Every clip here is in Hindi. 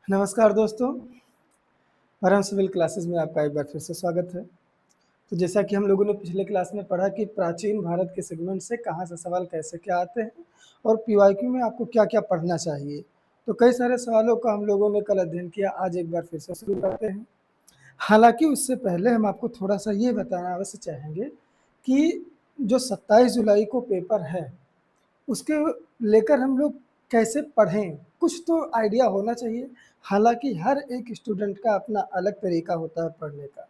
नमस्कार दोस्तों, परम सिविल क्लासेस में आपका एक बार फिर से स्वागत है। तो जैसा कि हम लोगों ने पिछले क्लास में पढ़ा कि प्राचीन भारत के सेगमेंट से कहाँ से सवाल कैसे क्या आते हैं और पीवाईक्यू में आपको क्या-क्या पढ़ना चाहिए। तो कई सारे सवालों का हम लोगों ने कल अध्ययन किया, आज एक बार फिर से शुरू करते हैं। हालाँकि उससे पहले हम आपको थोड़ा-सा ये बताना अवश्य चाहेंगे कि जो 27 जुलाई को पेपर है, उसके लेकर हम लोग कैसे पढ़ें, कुछ तो आइडिया होना चाहिए। हालाँकि हर एक स्टूडेंट का अपना अलग तरीका होता है पढ़ने का।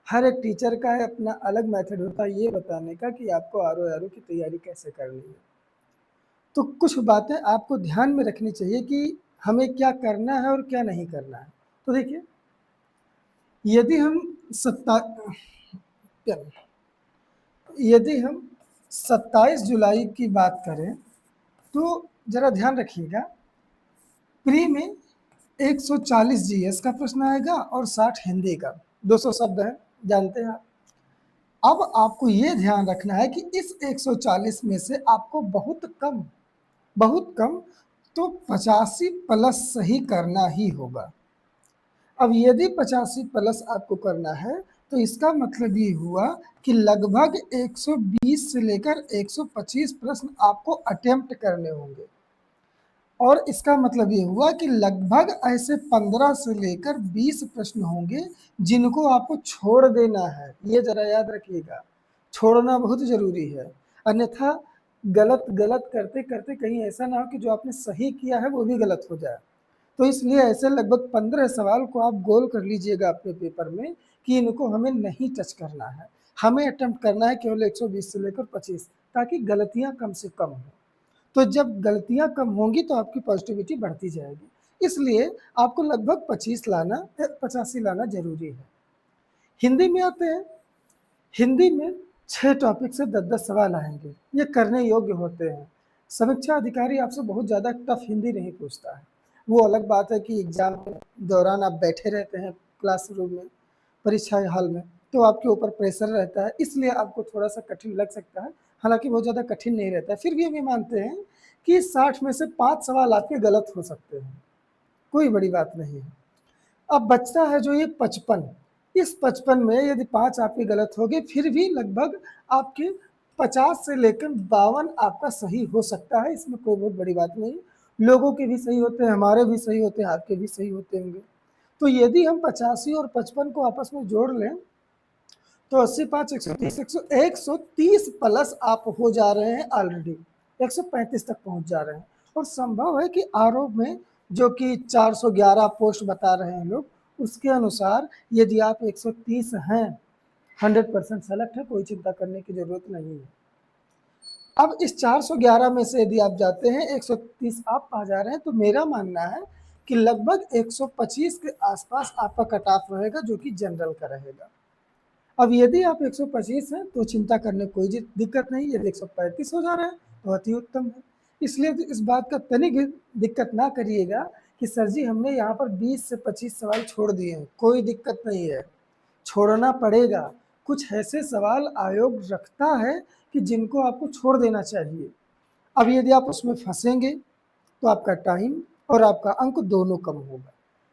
हर एक टीचर का अपना अलग मेथड होता है ये बताने का कि आपको आरओ-एआरओ की तैयारी कैसे करनी है। तो कुछ बातें आपको ध्यान में रखनी चाहिए कि हमें क्या करना है और क्या नहीं करना है। तो देखिए, यदि हम सत्ता यदि हम 27 जुलाई की बात करें, तो ज़रा ध्यान रखिएगा, प्री में 140 जीएस का प्रश्न आएगा और 60 हिंदी का, 200 शब्द हैं, जानते हैं आप। अब आपको ये ध्यान रखना है कि इस 140 में से आपको बहुत कम तो 85 प्लस सही करना ही होगा। अब यदि 85 प्लस आपको करना है, तो इसका मतलब ये हुआ कि लगभग 120 से लेकर 125 प्रश्न आपको अटेम्प्ट करने होंगे। और इसका मतलब ये हुआ कि लगभग ऐसे 15 से लेकर 20 प्रश्न होंगे जिनको आपको छोड़ देना है। ये ज़रा याद रखिएगा, छोड़ना बहुत ज़रूरी है। अन्यथा गलत करते-करते कहीं ऐसा ना हो कि जो आपने सही किया है वो भी गलत हो जाए। तो इसलिए ऐसे लगभग 15 सवाल को आप गोल कर लीजिएगा अपने पेपर में कि इनको हमें नहीं टच करना है। हमें अटेम्प्ट करना है केवल 120 से लेकर 25 ताकि गलतियाँ कम से कम हों। तो जब गलतियाँ कम होंगी तो आपकी पॉजिटिविटी बढ़ती जाएगी। इसलिए आपको लगभग 25 लाना 85 लाना ज़रूरी है। हिंदी में आते हैं, हिंदी में 6 टॉपिक से 10-10 सवाल आएँगे। ये करने योग्य होते हैं। समीक्षा अधिकारी आपसे बहुत ज़्यादा टफ हिंदी नहीं पूछता है। वो अलग बात है कि एग्ज़ाम के दौरान आप बैठे रहते हैं क्लासरूम में, परीक्षा हॉल में, तो आपके ऊपर प्रेशर रहता है, इसलिए आपको थोड़ा-सा कठिन लग सकता है। हालाँकि बहुत ज़्यादा कठिन नहीं रहता है। फिर भी हम ये मानते हैं कि 60 में से 5 सवाल आपके गलत हो सकते हैं। कोई बड़ी बात नहीं है। अब बचता है जो ये 55, इस 55 में यदि 5 आपके गलत हो गए, फिर भी लगभग आपके 50 से लेकर 52 आपका सही हो सकता है, इसमें कोई बहुत बड़ी बात नहीं। लोगों के भी सही होते हैं, हमारे भी सही होते हैं, आपके भी सही होते होंगे। तो यदि हम 85 और 55 को आपस में जोड़ लें, तो 80 5 130 130 प्लस आप हो जा रहे हैं ऑलरेडी, 135 तक पहुंच जा रहे हैं। और संभव है कि आरओ में जो कि 411 पोस्ट बता रहे हैं लोग, उसके अनुसार यदि आप 130 हैं, 100% सेलेक्ट है, कोई चिंता करने की जरूरत नहीं है। अब इस 411 में से यदि आप जाते हैं 130 आप पा जा रहे हैं, तो मेरा मानना है कि लगभग 125 के आसपास आपका कट ऑफ रहेगा, जो कि जनरल का रहेगा। अब यदि आप 125 हैं तो चिंता करने कोई दिक्कत नहीं, यदि 135 हो जा रहा है तो अति उत्तम है। इसलिए तो इस बात का तनिक दिक्कत ना करिएगा कि सर जी हमने यहाँ पर 20 से 25 सवाल छोड़ दिए हैं, कोई दिक्कत नहीं है, छोड़ना पड़ेगा। कुछ ऐसे सवाल आयोग रखता है कि जिनको आपको छोड़ देना चाहिए। अब यदि आप उसमें फंसेंगे तो आपका टाइम और आपका अंक दोनों कम होगा।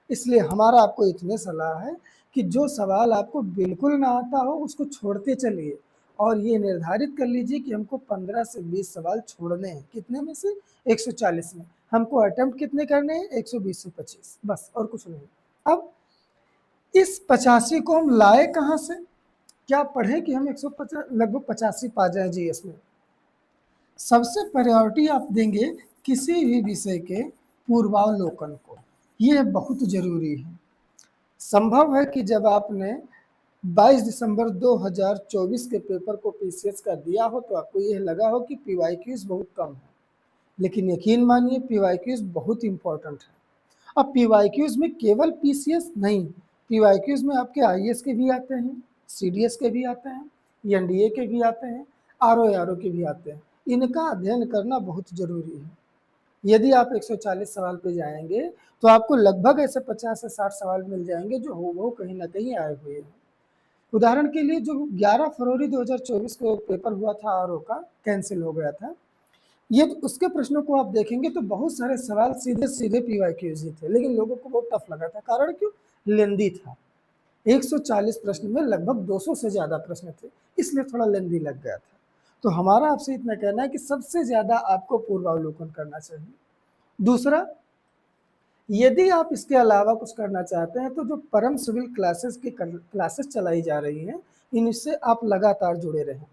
इसलिए हमारा आपको इतने सलाह है कि जो सवाल आपको बिल्कुल ना आता हो उसको छोड़ते चलिए और ये निर्धारित कर लीजिए कि हमको 15 से 20 सवाल छोड़ने हैं। कितने में से? 140 में। हमको अटेम्प्ट कितने करने हैं? 120 से 25, बस और कुछ नहीं। अब इस 85 को हम लाए कहाँ से? क्या पढ़ें कि हम 150 लगभग 85 पा जाएं जीएस में? सबसे प्रायोरिटी आप देंगे किसी भी विषय के पूर्वावलोकन को, ये बहुत ज़रूरी है। संभव है कि जब आपने 22 दिसंबर 2024 के पेपर को पीसीएस का दिया हो तो आपको ये लगा हो कि पीवाईक्यूज बहुत कम है, लेकिन यकीन मानिए पीवाईक्यूज बहुत इंपॉर्टेंट है। अब पीवाईक्यूज में केवल पीसीएस नहीं, पीवाईक्यूज में आपके आईएएस के भी आते हैं, सीडीएस के भी आते हैं, एनडीए के भी आते हैं, आरओ के भी आते हैं। इनका अध्ययन करना बहुत जरूरी है। यदि आप 140 सवाल पे जाएंगे तो आपको लगभग ऐसे 50 से 60 सवाल मिल जाएंगे जो हो कहीं ना कहीं आए हुए हैं। उदाहरण के लिए जो 11 फरवरी 2024 को पेपर हुआ था आरओ का, कैंसिल हो गया था, ये उसके प्रश्नों को आप देखेंगे तो बहुत सारे सवाल सीधे सीधे पीवाईक्यूज ही थे, लेकिन लोगों को बहुत टफ लगा था। कारण क्यों? लेंदी था। 140 प्रश्न में लगभग 200 से ज्यादा प्रश्न थे, इसलिए थोड़ा लेंदी लग गया था। तो हमारा आपसे इतना कहना है कि सबसे ज्यादा आपको पूर्वावलोकन करना चाहिए। दूसरा, यदि आप इसके अलावा कुछ करना चाहते हैं तो जो परम सिविल क्लासेस की क्लासेस चलाई जा रही हैं, इनसे आप लगातार जुड़े रहें,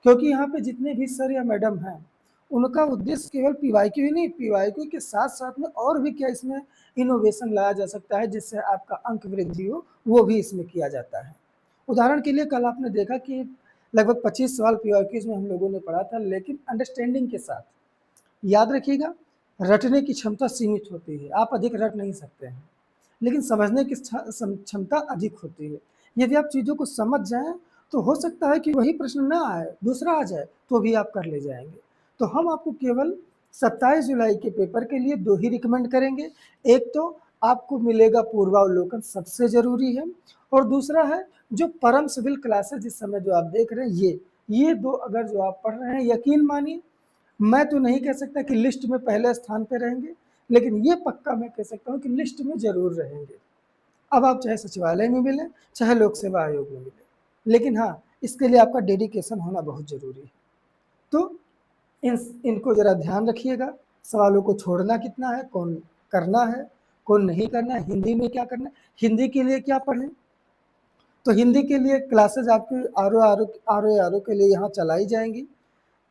क्योंकि यहाँ पे जितने भी सर या मैडम हैं, उनका उद्देश्य केवल पीवाईक्यू ही नहीं, पीवाईक्यू के साथ साथ में और भी क्या इसमें इनोवेशन लाया जा सकता है जिससे आपका अंक वृद्धि हो, वो भी इसमें किया जाता है। उदाहरण के लिए कल आपने देखा कि लगभग 25 सवाल पीवाईक्यूज में हम लोगों ने पढ़ा था, लेकिन अंडरस्टैंडिंग के साथ। याद रखिएगा, रटने की क्षमता सीमित होती है, आप अधिक रट नहीं सकते हैं, लेकिन समझने की क्षमता अधिक होती है। यदि आप चीज़ों को समझ जाएं तो हो सकता है कि वही प्रश्न ना आए, दूसरा आ जाए, तो भी आप कर ले जाएंगे। तो हम आपको केवल 27 जुलाई के पेपर के लिए 2 ही रिकमेंड करेंगे। एक तो आपको मिलेगा पूर्वावलोकन, सबसे जरूरी है, और दूसरा है जो परम सिविल क्लासेस जिस समय जो आप देख रहे हैं, ये दो अगर जो आप पढ़ रहे हैं, यकीन मानिए, मैं तो नहीं कह सकता कि लिस्ट में पहले स्थान पे रहेंगे, लेकिन ये पक्का मैं कह सकता हूँ कि लिस्ट में जरूर रहेंगे। अब आप चाहे सचिवालय में मिले, चाहे लोक सेवा आयोग में मिले, लेकिन हाँ, इसके लिए आपका डेडिकेशन होना बहुत जरूरी है। तो इनको जरा ध्यान रखिएगा। सवालों को छोड़ना कितना है, कौन करना है, कौन नहीं करना है, हिंदी में क्या करना है, हिंदी के लिए क्या पढ़ें। तो हिंदी के लिए क्लासेज आपकी आर ओ के लिए यहाँ चलाई जाएंगी।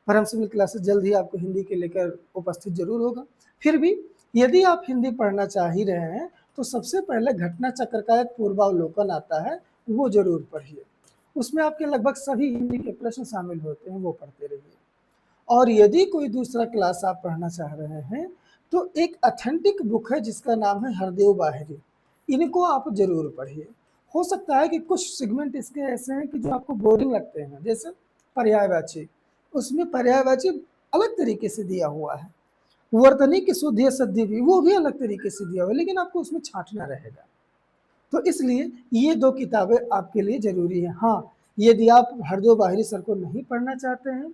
परम सिविल क्लासेस जल्द ही आपको हिंदी के लेकर उपस्थित जरूर होगा। फिर भी यदि आप हिंदी पढ़ना चाह ही रहे हैं तो सबसे पहले घटना चक्र का एक पूर्वावलोकन आता है, वो जरूर पढ़िए। उसमें आपके लगभग सभी हिंदी के प्रश्न शामिल होते हैं, वो पढ़ते रहिए। और यदि कोई दूसरा क्लास आप पढ़ना चाह रहे हैं तो एक अथेंटिक बुक है जिसका नाम है हरदेव बाहरी, इनको आप जरूर पढ़िए। हो सकता है कि कुछ सेगमेंट इसके ऐसे हैं कि जो आपको बोरिंग लगते हैं, जैसे पर्यायवाची, उसमें पर्यायवाची अलग तरीके से दिया हुआ है, वर्तनी की शुद्धि सद्धि भी वो भी अलग तरीके से दिया हुआ है, लेकिन आपको उसमें छांटना रहेगा। तो इसलिए ये 2 किताबें आपके लिए जरूरी है। हाँ, यदि आप हरदेव बाहरी सर को नहीं पढ़ना चाहते हैं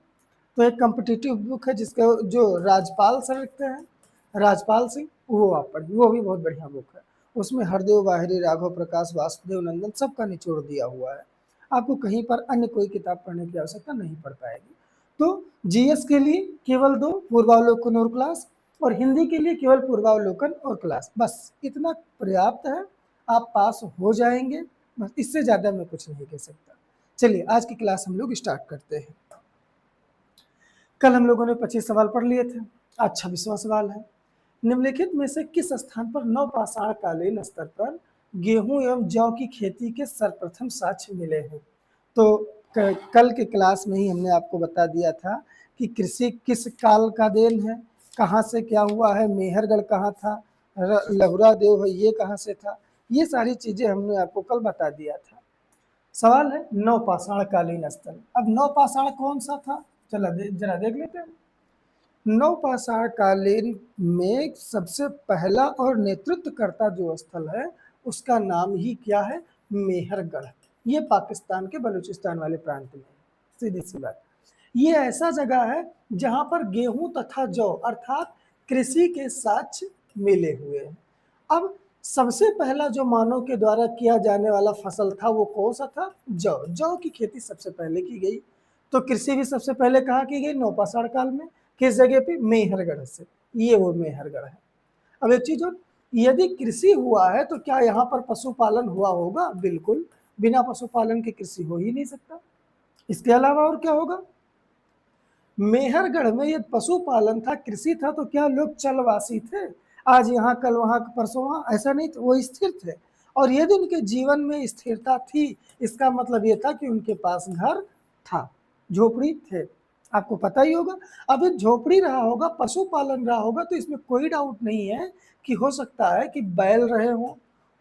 तो एक कॉम्पिटिटिव बुक है जिसका जो राजपाल सर लिखते हैं, राजपाल सिंह, वो आप पढ़िए, वो भी बहुत बढ़िया बुक है। उसमें हरदेव बाहरी, राघव प्रकाश, वासुदेव नंदन सबका निचोड़ दिया हुआ है। आपको कहीं पर अन्य कोई किताब पढ़ने की आवश्यकता नहीं पड़ पाएगी। तो जीएस के लिए केवल 2 पूर्वावलोकन और क्लास, और हिंदी के लिए केवल पूर्वावलोकन और क्लास, बस इतना पर्याप्त है, आप पास हो जाएंगे। बस इससे ज़्यादा मैं कुछ नहीं कह सकता। चलिए आज की क्लास हम लोग स्टार्ट करते हैं। कल हम लोगों ने 25 सवाल पढ़ लिए थे, आज 26वां सवाल है। निम्नलिखित में से किस स्थान पर नवपाषाण कालीन स्तर पर गेहूं एवं जौ की खेती के सर्वप्रथम साक्ष्य मिले हैं? तो कल के क्लास में ही हमने आपको बता दिया था कि कृषि किस काल का देन है, कहाँ से क्या हुआ है, मेहरगढ़ कहाँ था, लहुरा देव है ये कहाँ से था, ये सारी चीजें हमने आपको कल बता दिया था। सवाल है नवपाषाण कालीन स्थल। अब नवपाषाण कौन सा था, चला जरा देख लेते हैं। नवपाषाण कालीन में सबसे पहला और नेतृत्वकर्ता जो स्थल है उसका नाम ही क्या है, मेहरगढ़। ये पाकिस्तान के बलूचिस्तान वाले प्रांत में, सीधी सी बात। ये ऐसा जगह है जहां पर गेहूं तथा जौ अर्थात कृषि के साक्ष्य मिले हुए हैं। अब सबसे पहला जो मानव के द्वारा किया जाने वाला फसल था वो कौन सा था, जौ। जौ की खेती सबसे पहले की गई। तो कृषि भी सबसे पहले कहाँ की गई, नवपाषाण काल में। किस जगह पे, मेहरगढ़ से। ये वो मेहरगढ़ है। अब एक चीज और, यदि कृषि हुआ है तो क्या यहाँ पर पशुपालन हुआ होगा? बिल्कुल, बिना पशुपालन के कृषि हो ही नहीं सकता। इसके अलावा और क्या होगा? मेहरगढ़ में ये पशुपालन था, कृषि था, तो क्या लोग चलवासी थे? आज यहाँ कल वहां परसों वहां, ऐसा नहीं था, वो स्थिर थे। और यदि उनके जीवन में स्थिरता थी, इसका मतलब ये था कि उनके पास घर था, झोपड़ी थे। आपको पता ही होगा। अब झोपड़ी रहा होगा, पशुपालन रहा होगा, तो इसमें कोई डाउट नहीं है कि हो सकता है कि बैल रहे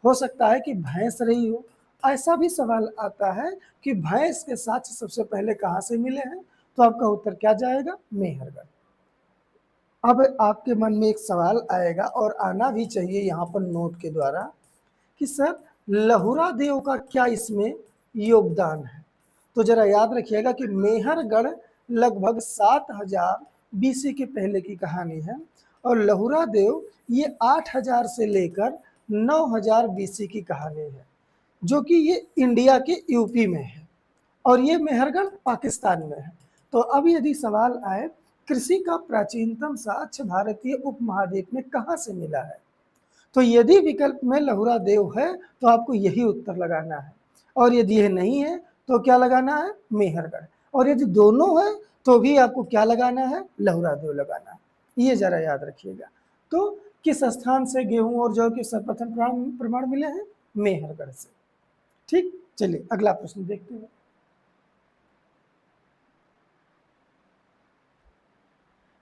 हो सकता है कि भैंस रही हो। ऐसा भी सवाल आता है कि भैंस के साथ सबसे पहले कहाँ से मिले हैं, तो आपका उत्तर क्या जाएगा, मेहरगढ़। अब आपके मन में एक सवाल आएगा, और आना भी चाहिए यहाँ पर नोट के द्वारा, कि सर लहुरा देव का क्या इसमें योगदान है? तो जरा याद रखिएगा कि मेहरगढ़ लगभग बीसी के पहले की कहानी है। और लहुरा देव ये 8000 से लेकर 9000 बीसी की कहानी है, जो कि ये इंडिया के यूपी में है और ये मेहरगढ़ पाकिस्तान में है। तो अब यदि सवाल आए कृषि का प्राचीनतम साक्ष्य भारतीय उपमहाद्वीप में कहाँ से मिला है, तो यदि विकल्प में लहुरा देव है तो आपको यही उत्तर लगाना है, और यदि यह नहीं है तो क्या लगाना है, मेहरगढ़। और यदि दोनों है तो भी आपको क्या लगाना है, लहुरा देव लगाना है। ये जरा याद रखिएगा। तो किस स्थान से गेहूं और जौ के सर्वप्रथम प्रमाण मिले हैं, मेहरगढ़ से। ठीक, चलिए अगला प्रश्न देखते हैं।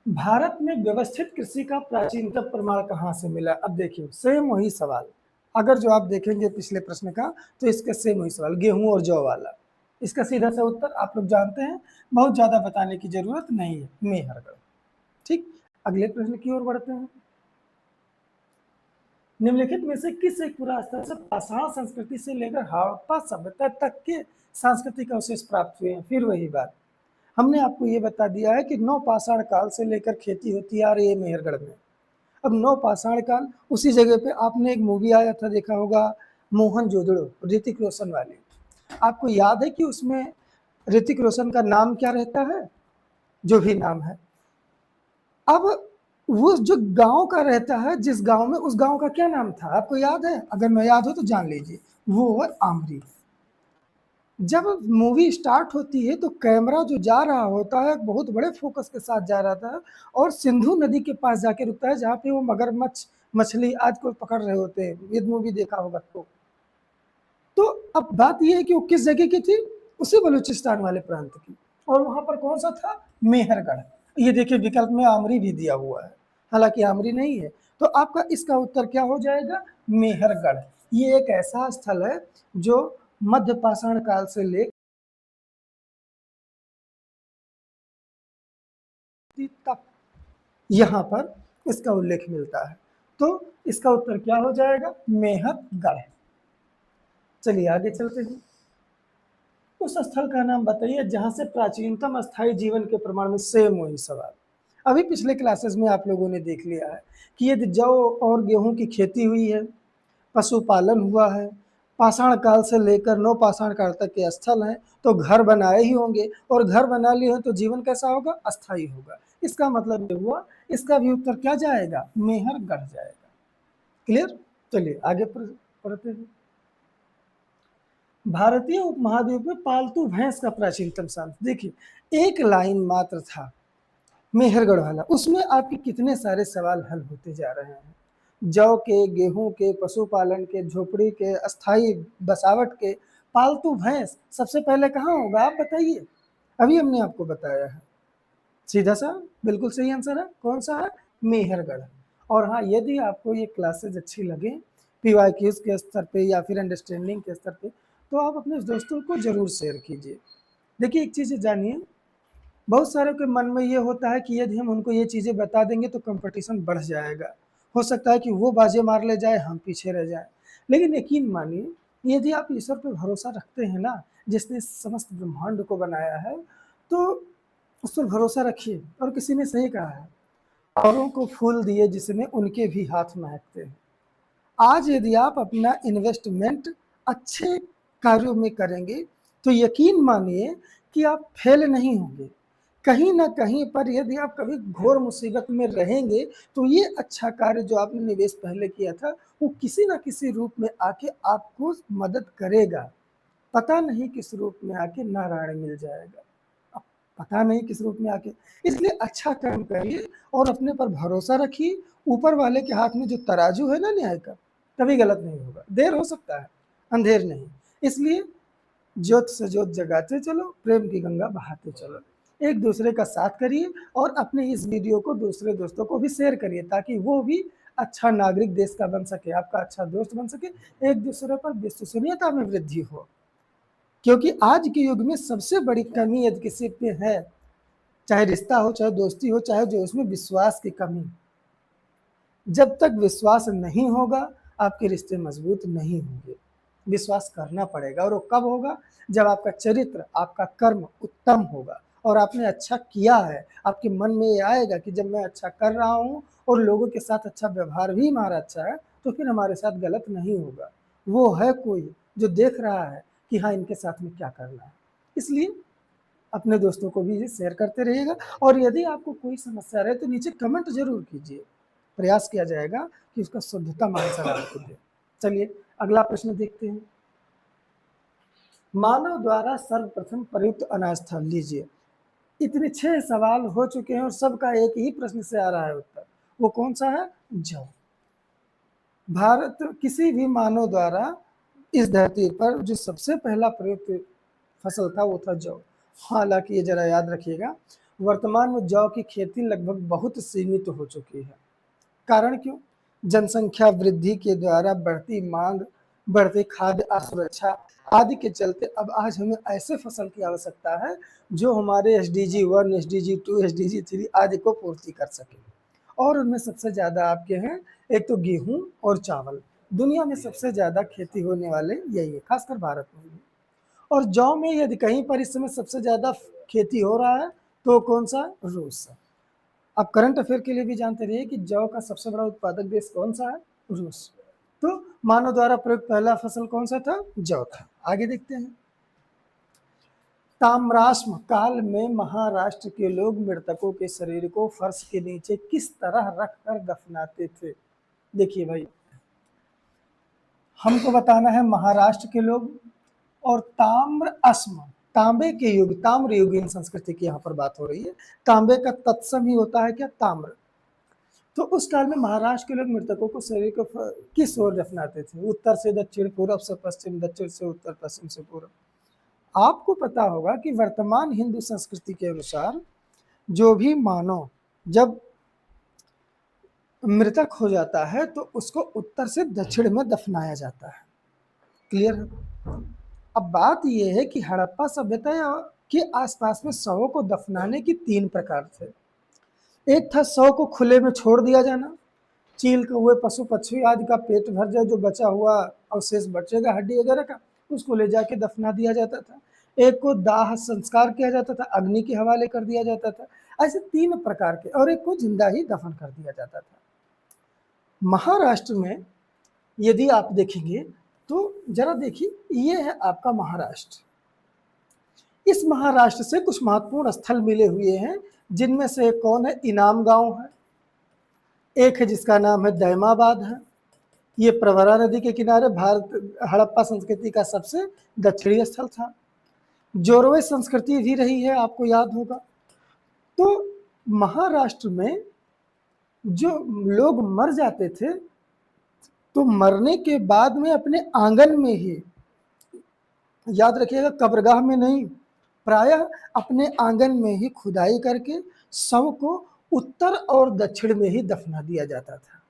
भारत में व्यवस्थित कृषि का प्राचीनतम प्रमाण कहाँ से मिला। अब देखिए सेम वही सवाल, अगर जो आप देखेंगे पिछले प्रश्न का तो इसका सेम वही सवाल, गेहूं और जौ वाला। इसका सीधा सा उत्तर आप लोग जानते हैं, बहुत ज्यादा बताने की जरूरत नहीं है, मेहरगढ़। ठीक, अगले प्रश्न की ओर बढ़ते हैं। निम्नलिखित में से किस एक पुरातन से पाषाण संस्कृति से लेकर हड़प्पा सभ्यता तक के सांस्कृतिक अवशेष प्राप्त हुए हैं। फिर वही बात, हमने आपको ये बता दिया है कि नौ पाषाण काल से लेकर खेती होती आ रही है मेहरगढ़ में। अब नौ पाषाण काल, उसी जगह पे आपने एक मूवी आया था, देखा होगा, मोहनजोदड़ो, ऋतिक रोशन वाली। आपको याद है कि उसमें ऋतिक रोशन का नाम क्या रहता है, जो भी नाम है। अब वो जो गांव का रहता है, जिस गांव में, उस गांव का क्या नाम था आपको याद है, अगर मैं याद हो तो जान लीजिए, वो है आमरी। जब मूवी स्टार्ट होती है तो कैमरा जो जा रहा होता है बहुत बड़े फोकस के साथ जा रहा था और सिंधु नदी के पास जाके रुकता है, जहाँ पे वो मगरमच्छ मछली आज को पकड़ रहे होते हैं, ये मूवी देखा होगा। तो अब बात ये है कि वो किस जगह की थी, उसी बलूचिस्तान वाले प्रांत की, और वहां पर कौन सा था, मेहरगढ़। ये देखिए विकल्प में आमरी भी दिया हुआ है, हालांकि आमरी नहीं है। तो आपका इसका उत्तर क्या हो जाएगा, मेहरगढ़। ये एक ऐसा स्थल है जो मध्य पाषाण काल से ले तक यहाँ पर इसका उल्लेख मिलता है। तो इसका उत्तर क्या हो जाएगा, मेहरगढ़। चलिए आगे चलते हैं। उस स्थल का नाम बताइए जहां से प्राचीनतम अस्थायी जीवन के प्रमाण में, सेम वही सवाल। अभी पिछले क्लासेस में आप लोगों ने देख लिया है कि यदि जौ और गेहूं की खेती हुई है, पशुपालन हुआ है, पाषाण काल से लेकर नौ पाषाण काल तक के स्थल हैं, तो घर बनाए ही होंगे, और घर बना लिए हैं तो जीवन कैसा होगा, अस्थायी होगा। इसका मतलब ये हुआ, इसका भी उत्तर क्या जाएगा, मेहरगढ़ जाएगा। क्लियर, चलिए आगे पढ़ते हैं। भारतीय उपमहाद्वीप में पालतू भैंस का प्राचीनतम स्थान, देखिए एक लाइन मात्र था मेहरगढ़ वाला, उसमें आपके कितने सारे सवाल हल होते जा रहे हैं। जौ के, गेहूं के, पशुपालन के, झोपड़ी के, अस्थाई बसावट के, पालतू भैंस सबसे पहले कहाँ होगा आप बताइए, अभी हमने आपको बताया है। सीधा सा बिल्कुल सही आंसर है, कौन सा है, मेहरगढ़। और हाँ, यदि आपको ये क्लासेज अच्छी लगे पीवाईक्यूज के स्तर पे या फिर अंडरस्टैंडिंग के स्तर पे, तो आप अपने दोस्तों को जरूर शेयर कीजिए। देखिए एक चीज़ जानिए, बहुत सारे के मन में ये होता है कि यदि हम उनको ये चीज़ें बता देंगे तो कंपटीशन बढ़ जाएगा, हो सकता है कि वो बाजे मार ले जाए, हम पीछे रह जाए। लेकिन यकीन मानिए, यदि आप ईश्वर पर भरोसा रखते हैं ना, जिसने समस्त ब्रह्मांड को बनाया है, तो उस पर भरोसा रखिए। और किसी ने सही कहा है, औरों को फूल दिए जिसने उनके भी हाथ महकते हैं। आज यदि आप अपना इन्वेस्टमेंट अच्छे कार्यों में करेंगे तो यकीन मानिए कि आप फेल नहीं होंगे। कहीं ना कहीं पर यदि आप कभी घोर मुसीबत में रहेंगे तो ये अच्छा कार्य जो आपने निवेश पहले किया था, वो किसी ना किसी रूप में आके आपको मदद करेगा। पता नहीं किस रूप में आके नारायण मिल जाएगा, अब पता नहीं किस रूप में आके। इसलिए अच्छा कर्म करिए और अपने पर भरोसा रखिए। ऊपर वाले के हाथ में जो तराजू है ना न्याय का, कभी गलत नहीं होगा। देर हो सकता है, अंधेर नहीं। इसलिए ज्योत से ज्योत जगाते चलो, प्रेम की गंगा बहाते चलो। एक दूसरे का साथ करिए और अपने इस वीडियो को दूसरे दोस्तों को भी शेयर करिए, ताकि वो भी अच्छा नागरिक देश का बन सके, आपका अच्छा दोस्त बन सके, एक दूसरे पर विश्वसनीयता में वृद्धि हो। क्योंकि आज के युग में सबसे बड़ी कमी यदि किसी पे है, चाहे रिश्ता हो, चाहे दोस्ती हो, चाहे जो, उसमें विश्वास की कमी। जब तक विश्वास नहीं होगा आपके रिश्ते मजबूत नहीं होंगे। विश्वास करना पड़ेगा, और वो कब होगा, जब आपका चरित्र, आपका कर्म उत्तम होगा, और आपने अच्छा किया है, आपके मन में ये आएगा कि जब मैं अच्छा कर रहा हूँ और लोगों के साथ अच्छा व्यवहार भी हमारा अच्छा है, तो फिर हमारे साथ गलत नहीं होगा। वो है कोई जो देख रहा है कि हाँ, इनके साथ में क्या करना है। इसलिए अपने दोस्तों को भी शेयर करते रहिएगा, और यदि आपको कोई समस्या रहे तो नीचे कमेंट ज़रूर कीजिए, प्रयास किया जाएगा कि उसका शुद्धतम आंसर आपको दें। चलिए अगला प्रश्न देखते हैं। मानव द्वारा सर्वप्रथम प्रयुक्त अनाज स्थल, लीजिए इतने 6 सवाल हो चुके हैं और सबका एक ही प्रश्न से आ रहा है उत्तर, वो कौन सा है? जौ। भारत किसी भी मानव द्वारा इस धरती पर जो सबसे पहला प्रयुक्त फसल था वो था जौ। हालांकि ये जरा याद रखिएगा, वर्तमान में जौ की खेती लगभग बहुत सीमित हो चुकी है। कारण क्यों? जनसंख्या वृद्धि के द्वारा बढ़ती मांग, बढ़ती खाद्य असुरक्षा आदि के चलते अब आज हमें ऐसे फसल की आवश्यकता है जो हमारे SDG 1, SDG 2, SDG 3 आदि को पूर्ति कर सके। और उनमें सबसे ज़्यादा आपके हैं एक तो गेहूं और चावल। दुनिया में सबसे ज़्यादा खेती होने वाले यही है, खासकर भारत में भी। और जौ में यदि कहीं पर इस समय सबसे ज़्यादा खेती हो रहा है तो कौन सा? रूस। आप करंट अफेयर के लिए भी जानते रहिए कि जौ का सबसे बड़ा उत्पादक देश कौन सा है? रूस। तो मानव द्वारा प्रयुक्त पहला फसल कौन सा था? जौ था। आगे देखते हैं। ताम्राश्म काल में महाराष्ट्र के लोग मृतकों के शरीर को फर्श के नीचे किस तरह रखकर दफनाते थे? देखिए भाई, हमको बताना है महाराष्ट्र के लोग, और ताम्र अस्म, तांबे के युग, ताम्र युगीन संस्कृति की यहाँ पर बात हो रही है। तांबे का तत्सम ही होता है क्या? ताम्र। तो उस काल में महाराष्ट्र के लोग मृतकों को शरीर को किस ओर दफनाते थे? उत्तर से दक्षिण, पूर्व से पश्चिम, दक्षिण से उत्तर, पश्चिम से पूर्व। आपको पता होगा कि वर्तमान हिंदू संस्कृति के अनुसार जो भी मानव जब मृतक हो जाता है तो उसको उत्तर से दक्षिण में दफनाया जाता है। क्लियर है? अब बात यह है कि हड़प्पा सभ्यता के आसपास में शवों को दफनाने की 3 प्रकार थे। एक था शव को खुले में छोड़ दिया जाना, चील कौए पशु पक्षी आदि का पेट भर जाए, जो बचा हुआ अवशेष बचेगा हड्डी वगैरह का, उसको ले जाके दफना दिया जाता था। एक को दाह संस्कार किया जाता था, अग्नि के हवाले कर दिया जाता था। ऐसे 3 प्रकार के, और एक को जिंदा ही दफन कर दिया जाता था। महाराष्ट्र में यदि आप देखेंगे तो जरा देखिए, ये है आपका महाराष्ट्र। इस महाराष्ट्र से कुछ महत्वपूर्ण स्थल मिले हुए हैं, जिनमें से कौन है? इनाम गांव है, एक है जिसका नाम है दैमाबाद है। ये प्रवरा नदी के किनारे भारत हड़प्पा संस्कृति का सबसे दक्षिणी स्थल था। जोरवे संस्कृति भी रही है, आपको याद होगा। तो महाराष्ट्र में जो लोग मर जाते थे तो मरने के बाद में अपने आंगन में ही, याद रखिएगा कब्रगाह में नहीं, प्रायः अपने आंगन में ही खुदाई करके शव को उत्तर और दक्षिण में ही दफना दिया जाता था।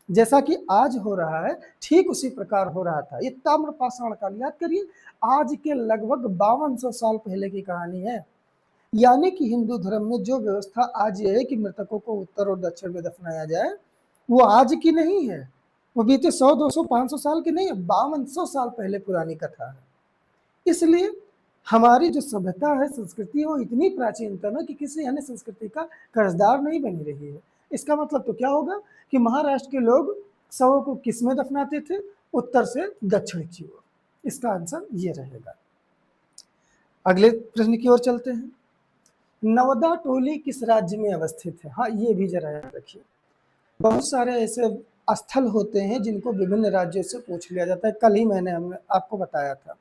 जैसा कि आज हो रहा है ठीक उसी प्रकार हो रहा था। ये ताम्रपाषाण काल, याद करिए, आज के लगभग 5200 साल पहले की कहानी है। यानी कि हिंदू धर्म में जो व्यवस्था आज ये है कि मृतकों को उत्तर और दक्षिण में दफनाया जाए, वो आज की नहीं है, वो बीते 100, 200, 500 साल की नहीं है, 5200 साल पहले पुरानी कथा है। इसलिए हमारी जो सभ्यता है, संस्कृति है, वो इतनी प्राचीनतम है कि किसी अन्य संस्कृति का कर्जदार नहीं बनी रही है। इसका मतलब तो क्या होगा कि महाराष्ट्र के लोग शवों को किस में दफनाते थे? उत्तर से दक्षिण की ओर। इसका आंसर ये रहेगा। अगले प्रश्न की ओर चलते हैं। नवदा टोली किस राज्य में अवस्थित है? हाँ, ये भी जरा याद रखिए। बहुत सारे ऐसे स्थल होते हैं जिनको विभिन्न राज्यों से पूछ लिया जाता है। कल ही हमने आपको बताया था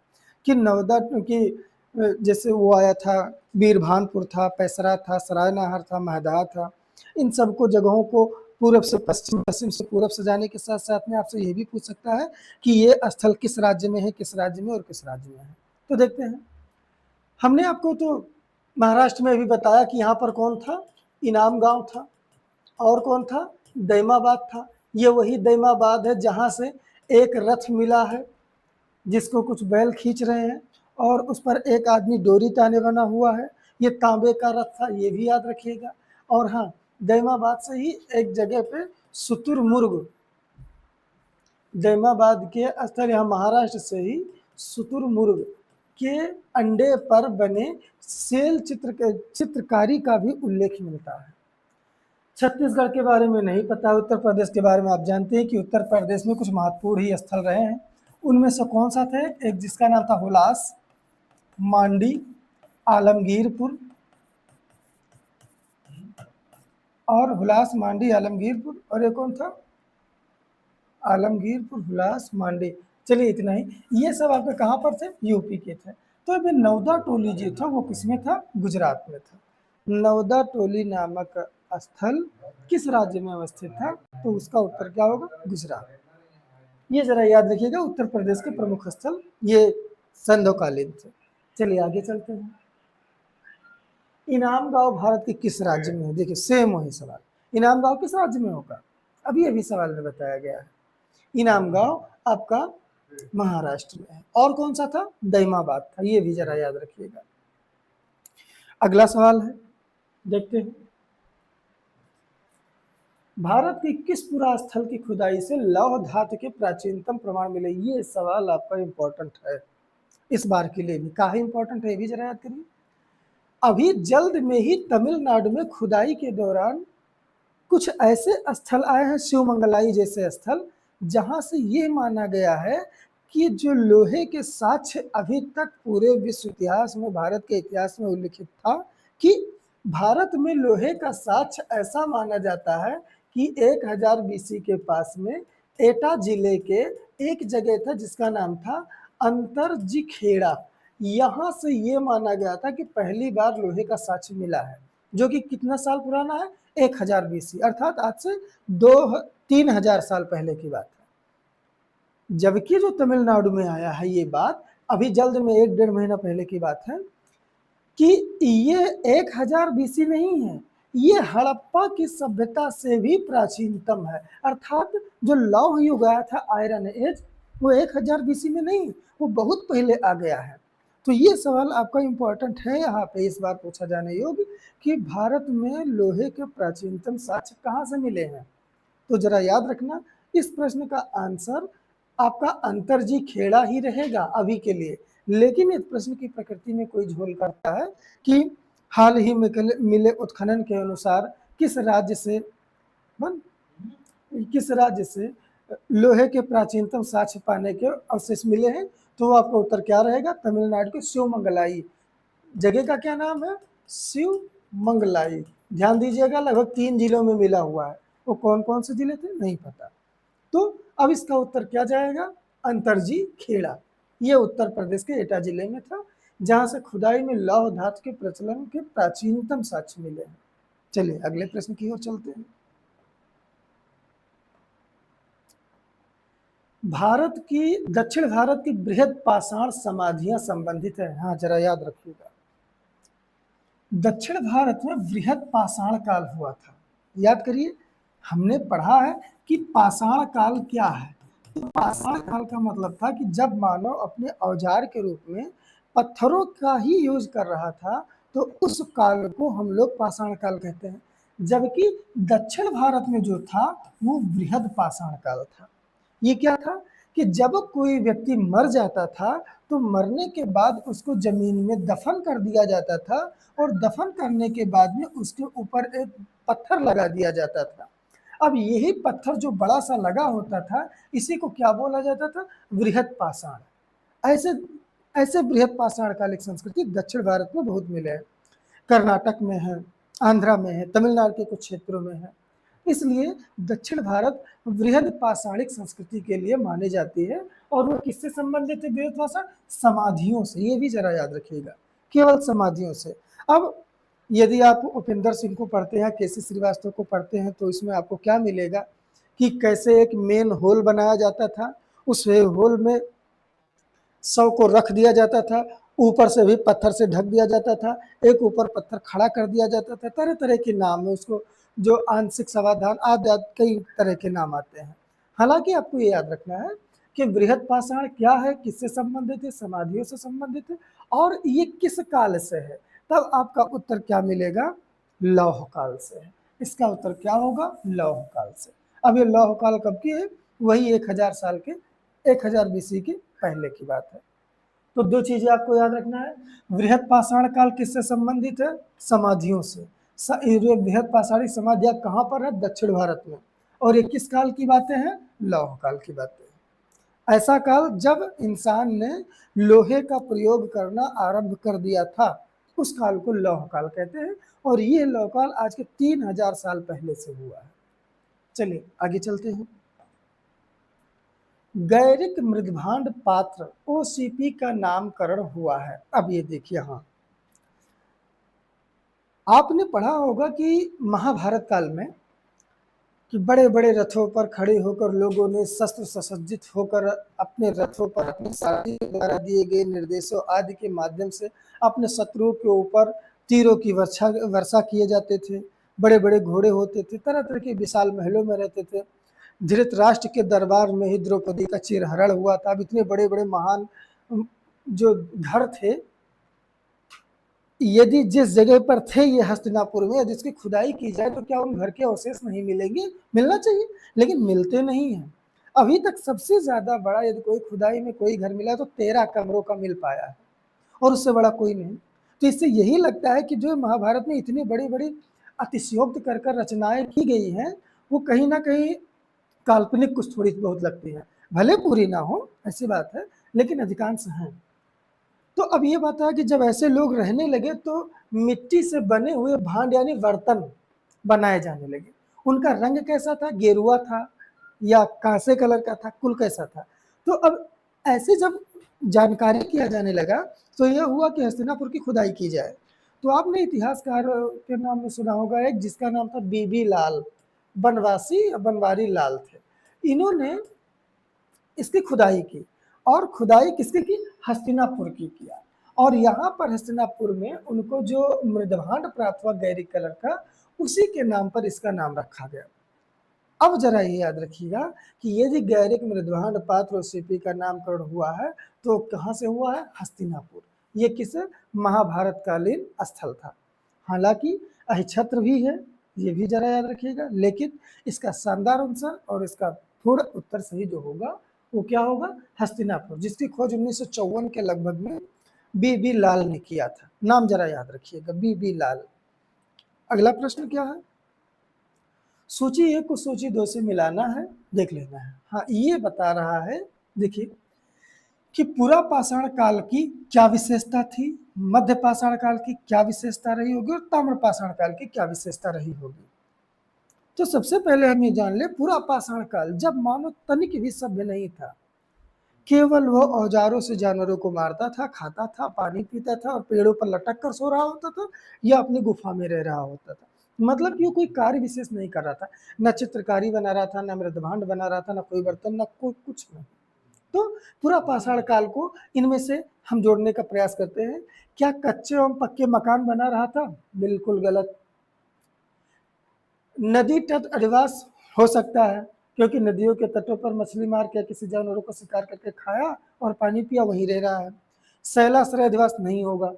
कि नवदा की जैसे वो आया था, बीरभानपुर था, पैसरा था, सरायनाहर था, महदाह था। इन सबको जगहों को पूर्व से पश्चिम, पश्चिम से पूर्व से जाने के साथ साथ में आपसे ये भी पूछ सकता है कि ये स्थल किस राज्य में है, किस राज्य में और किस राज्य में है। तो देखते हैं। हमने आपको तो महाराष्ट्र में भी बताया कि यहाँ पर कौन था? इनाम गांव था, और कौन था? दैमाबाद था। ये वही दैमाबाद है जहाँ से एक रथ मिला है जिसको कुछ बैल खींच रहे हैं, और उस पर एक आदमी डोरी ताने बना हुआ है। ये तांबे का रथ था, ये भी याद रखिएगा। और हाँ, दैमाबाद से ही एक जगह पे शुतुरमुर्ग, दैमाबाद के स्थल यहाँ महाराष्ट्र से ही शुतुरमुर्ग के अंडे पर बने सेल चित्रकारी का भी उल्लेख मिलता है। छत्तीसगढ़ के बारे में नहीं पता, उत्तर प्रदेश के बारे में आप जानते हैं कि उत्तर प्रदेश में कुछ महत्वपूर्ण ही स्थल रहे हैं। उनमें से कौन सा थे? एक जिसका नाम था हुलास, मांडी, आलमगीरपुर, और हुलास, मांडी, आलमगीरपुर, और एक कौन था? आलमगीरपुर, हुलास, मांडी। चलिए इतना ही। ये सब आपके कहाँ पर थे? यूपी के थे। तो अभी नवदा टोली जो था वो किसमें था? गुजरात में था। नवदा टोली नामक स्थल किस राज्य में अवस्थित था? तो उसका उत्तर क्या होगा? गुजरात। ये जरा याद रखिएगा, उत्तर प्रदेश के प्रमुख स्थल ये संध्योकालीन थे। चलिए आगे चलते हैं। इनाम गांव भारत के किस राज्य में है? देखिए सेम वही सवाल, इनाम गांव किस राज्य में होगा? अभी सवाल में बताया गया है। इनाम गांव आपका महाराष्ट्र में है। और कौन सा था? दैमाबाद था। ये भी जरा याद रखिएगा। अगला सवाल है, देखते हैं। भारत के किस पुरा स्थल की खुदाई से लौह धातु के प्राचीनतम प्रमाण मिले? ये सवाल आपका इंपॉर्टेंट है, इस बार के लिए भी काफी इंपॉर्टेंट है, ये भी जरा याद करिए। अभी जल्द में ही तमिलनाडु में खुदाई के दौरान कुछ ऐसे स्थल आए हैं, शिवमंगलाई जैसे स्थल, जहां से ये माना गया है कि जो लोहे के साक्ष्य अभी तक पूरे विश्व इतिहास में, भारत के इतिहास में उल्लिखित था कि भारत में लोहे का साक्ष्य ऐसा माना जाता है कि 1000 बीसी के पास में एटा जिले के एक जगह था जिसका नाम था अंतरजी खेड़ा। यहाँ से ये माना गया था कि पहली बार लोहे का साक्ष्य मिला है, जो कि कितना साल पुराना है? 1000 बीसी, अर्थात आज से 2-3000 साल पहले की बात है। जबकि जो तमिलनाडु में आया है ये बात अभी जल्द में 1-1.5 महीना पहले की बात है कि ये 1000 बीसी नहीं है, ये हड़प्पा की सभ्यता से भी प्राचीनतम है। अर्थात जो लौह युग आया था, आयरन एज, वो 1000 बीसी में नहीं, वो बहुत पहले आ गया है। तो ये सवाल आपका इंपॉर्टेंट है, यहाँ पे इस बार पूछा जाने योग्य कि भारत में लोहे के प्राचीनतम साक्ष्य कहाँ से मिले हैं। तो जरा याद रखना, इस प्रश्न का आंसर आपका अंतरजी खेड़ा ही रहेगा अभी के लिए। लेकिन इस प्रश्न की प्रकृति में कोई झोल करता है कि हाल ही में मिले उत्खनन के अनुसार किस राज्य से लोहे के प्राचीनतम साक्ष्य पाने के अवशेष मिले हैं। तो आपका उत्तर क्या रहेगा? तमिलनाडु के शिवमंगलाई। जगह का क्या नाम है? शिवमंगलाई। ध्यान दीजिएगा, लगभग 3 जिलों में मिला हुआ है। वो कौन कौन से जिले थे नहीं पता। तो अब इसका उत्तर क्या जाएगा? अंतरजी खेड़ा। ये उत्तर प्रदेश के एटा जिले में था, जहां से खुदाई में लौह धातु के प्रचलन के प्राचीनतम साक्ष्य मिले हैं। चलिए अगले प्रश्न की ओर चलते हैं। दक्षिण भारत की बृहद पाषाण समाधियां संबंधित है। हाँ जरा याद रखिएगा, दक्षिण भारत में बृहद पाषाण काल हुआ था। याद करिए, हमने पढ़ा है कि पाषाण काल क्या है। तो पाषाण काल का मतलब था कि जब मानव अपने औजार के रूप में पत्थरों का ही यूज कर रहा था, तो उस काल को हम लोग पाषाण काल कहते हैं। जबकि दक्षिण भारत में जो था वो बृहद पाषाण काल था। ये क्या था कि जब कोई व्यक्ति मर जाता था तो मरने के बाद उसको जमीन में दफन कर दिया जाता था, और दफन करने के बाद में उसके ऊपर एक पत्थर लगा दिया जाता था। अब यही पत्थर जो बड़ा सा लगा होता था, इसी को क्या बोला जाता था? बृहद पाषाण। ऐसे ऐसे बृहद पाषाण कालिक संस्कृति दक्षिण भारत में बहुत मिले हैं। कर्नाटक में है, आंध्रा में है, तमिलनाडु के कुछ क्षेत्रों में है। इसलिए दक्षिण भारत बृहद पाषाणिक संस्कृति के लिए मानी जाती है। और वो किससे संबंधित है बृहद पाषाण? समाधियों से। ये भी जरा याद रखिएगा, केवल समाधियों से। अब यदि आप उपेंद्र सिंह को पढ़ते हैं, केसी श्रीवास्तव को पढ़ते हैं, तो इसमें आपको क्या मिलेगा कि कैसे एक मेन होल बनाया जाता था, उस होल में शव को रख दिया जाता था, ऊपर से भी पत्थर से ढक दिया जाता था, एक ऊपर पत्थर खड़ा कर दिया जाता था। तरह तरह के नाम है उसको, जो आंशिक समाधान आदि कई तरह के नाम आते हैं। हालांकि आपको ये याद रखना है कि बृहद पाषाण क्या है, किससे संबंधित है? समाधियों से संबंधित है। और ये किस काल से है? तब आपका उत्तर क्या मिलेगा? लौह काल से है। इसका उत्तर क्या होगा? लौह काल से। अब ये लौह काल कब की है? वही 1000 साल के, 1000 बीसी के पहले की बात है। तो दो चीजें आपको याद रखना है, वृहत पाषाण काल किससे संबंधित है? समाधियों से। ये वृहत पाषाणी समाधियां कहाँ पर है? दक्षिण भारत में। और ये किस काल की बातें हैं? लौह काल की बातें हैं। ऐसा काल जब इंसान ने लोहे का प्रयोग करना आरंभ कर दिया था, उस काल को लौह काल कहते हैं। और ये लौह काल आज के 3000 साल पहले से हुआ है। चलिए आगे चलते हैं। गैरिक मृदभांड पात्र ओसीपी का नामकरण हुआ है। अब ये देखिए, हाँ, आपने पढ़ा होगा कि महाभारत काल में कि बड़े बड़े रथों पर खड़े होकर लोगों ने शस्त्र सुसज्जित होकर अपने रथों पर अपने सारथी द्वारा दिए गए निर्देशों आदि के माध्यम से अपने शत्रुओं के ऊपर तीरों की वर्षा किए जाते थे। बड़े बड़े घोड़े होते थे, तरह तरह के विशाल महलों में रहते थे। धृतराष्ट्र के दरबार में ही द्रौपदी का चिरहरण हुआ था। अब इतने बड़े बड़े महान जो घर थे, यदि जिस जगह पर थे ये हस्तिनापुर में, यदि इसकी खुदाई की जाए तो क्या उन घर के अवशेष नहीं मिलेंगे? मिलना चाहिए, लेकिन मिलते नहीं हैं। अभी तक सबसे ज्यादा बड़ा यदि कोई खुदाई में कोई घर मिला तो 13 कमरों का मिल पाया है, और उससे बड़ा कोई नहीं। तो इससे यही लगता है कि जो महाभारत में इतनी बड़ी बड़ी अतिशयोक्त कर कर रचनाएं की गई हैं, वो कहीं ना कहीं काल्पनिक कुछ थोड़ी बहुत लगती है। भले पूरी ना हो, ऐसी बात है, लेकिन अधिकांश हैं। तो अब ये बात है कि जब ऐसे लोग रहने लगे तो मिट्टी से बने हुए भांड यानी बर्तन बनाए जाने लगे। उनका रंग कैसा था? गेरुआ था या कांसे कलर का था? कुल कैसा था? तो अब ऐसे जब जानकारी किया जाने लगा तो यह हुआ कि हस्तिनापुर की खुदाई की जाए। तो आपने इतिहासकार के नाम में सुना होगा एक, जिसका नाम था बीबी लाल, बनवासी या बनवारी लाल थे। इन्होंने इसकी खुदाई की, और खुदाई किसकी की? हस्तिनापुर की किया। और यहाँ पर हस्तिनापुर में उनको जो मृदभांड प्राप्त हुआ गैरिक कलर का, उसी के नाम पर इसका नाम रखा गया। अब जरा ये याद रखिएगा कि यदि गैरिक मृदभांड पात्र और सीपी का नामकरण हुआ है तो कहाँ से हुआ है? हस्तिनापुर। ये किस महाभारत कालीन स्थल था। हालांकि अहिछत्र भी है, ये भी जरा याद रखिएगा, लेकिन इसका शानदार आंसर और इसका पूर्ण उत्तर सही जो होगा वो क्या होगा? हस्तिनापुर, जिसकी खोज 1954 के लगभग में बीबी लाल ने किया था। नाम जरा याद रखिएगा, बीबी लाल। अगला प्रश्न क्या है? सूची 1 को सूची 2 से मिलाना है, देख लेना है। हाँ, ये बता रहा है, देखिए, कि पूरा पाषाण काल की क्या विशेषता थी, मध्य पाषाण काल की क्या विशेषता रही होगी, और ताम्र पाषाण काल की क्या विशेषता रही होगी। तो सबसे पहले हम ये जान ले, पूरा पाषाण काल जब मानव तनिक भी सभ्य नहीं था, केवल वह औजारों से जानवरों को मारता था, खाता था, पानी पीता था और पेड़ों पर लटक कर सो रहा होता था या अपनी गुफा में रह रहा होता था। मतलब कि वो कोई कार्य विशेष नहीं कर रहा था, न चित्रकारी बना रहा था, न मृदभांड बना रहा था, न कोई बर्तन, न कोई कुछ नहीं। तो पूरा पाषाण काल को इनमें से हम जोड़ने का प्रयास करते हैं। क्या कच्चे एवं पक्के मकान बना रहा था? बिल्कुल गलत। नदी तट अधिवास हो सकता है, क्योंकि नदियों के तटों पर मछली मार के किसी जानवरों को शिकार करके खाया और पानी पिया, वहीं रह रहा है। शैलाश्रय अधिवास नहीं होगा,